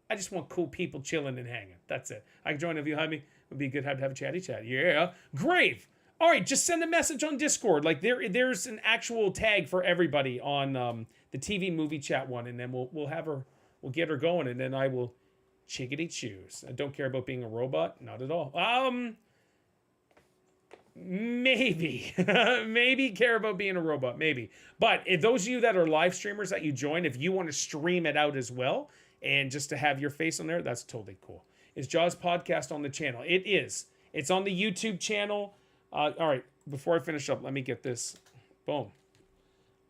I just want cool people chilling and hanging. That's it. I can join if you have me. It would be good to have a chatty chat. Yeah. Grave. All right, just send a message on Discord. Like there's an actual tag for everybody on the TV movie chat one, and then we'll get her going, and then I will chickadee choose. I don't care about being a robot, not at all. Maybe maybe care about being a robot, maybe. But if those of you that are live streamers that you join, if you want to stream it out as well, and just to have your face on there, that's totally cool. Is Jaws podcast on the channel? It is. It's on the YouTube channel. All right, before I finish up, let me get this. Boom.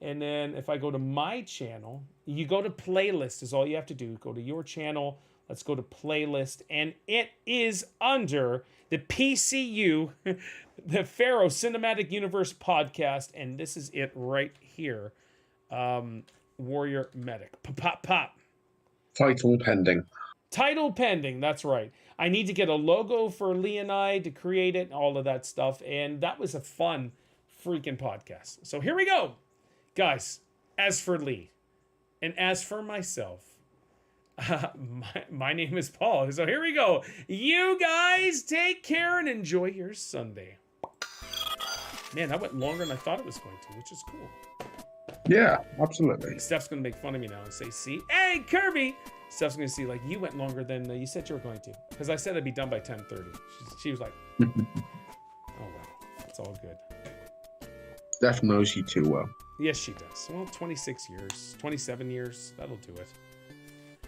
And then if I go to my channel, you go to playlist is all you have to do. Go to your channel. Let's go to playlist. And it is under the PCU, the Pharaoh Cinematic Universe podcast. And this is it right here. Warrior Medic. Pop. Title pending. Title pending, that's right. I need to get a logo for Lee and I to create it and all of that stuff. And that was a fun freaking podcast. So here we go. Guys, as for Lee and as for myself, my name is Paul. So here we go. You guys take care and enjoy your Sunday. Man, that went longer than I thought it was going to, which is cool. Yeah, absolutely. Steph's going to make fun of me now and say, see, hey, Kirby. Steph's going to see, like, you went longer than you said you were going to. Because I said I'd be done by 10:30. She was like, oh, well, it's all good. Steph knows you too well. Yes, she does. Well, 26 years, 27 years, that'll do it.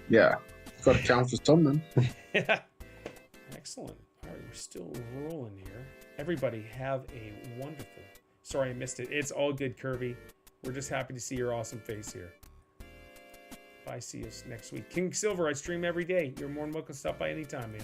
Yeah, got to count for some then. Yeah. Excellent. All right, we're still rolling here. Everybody have a wonderful... Sorry, I missed it. It's all good, Kirby. We're just happy to see your awesome face here. Bye, see us next week. King Silver, I stream every day. You're more than welcome to stop by anytime, man.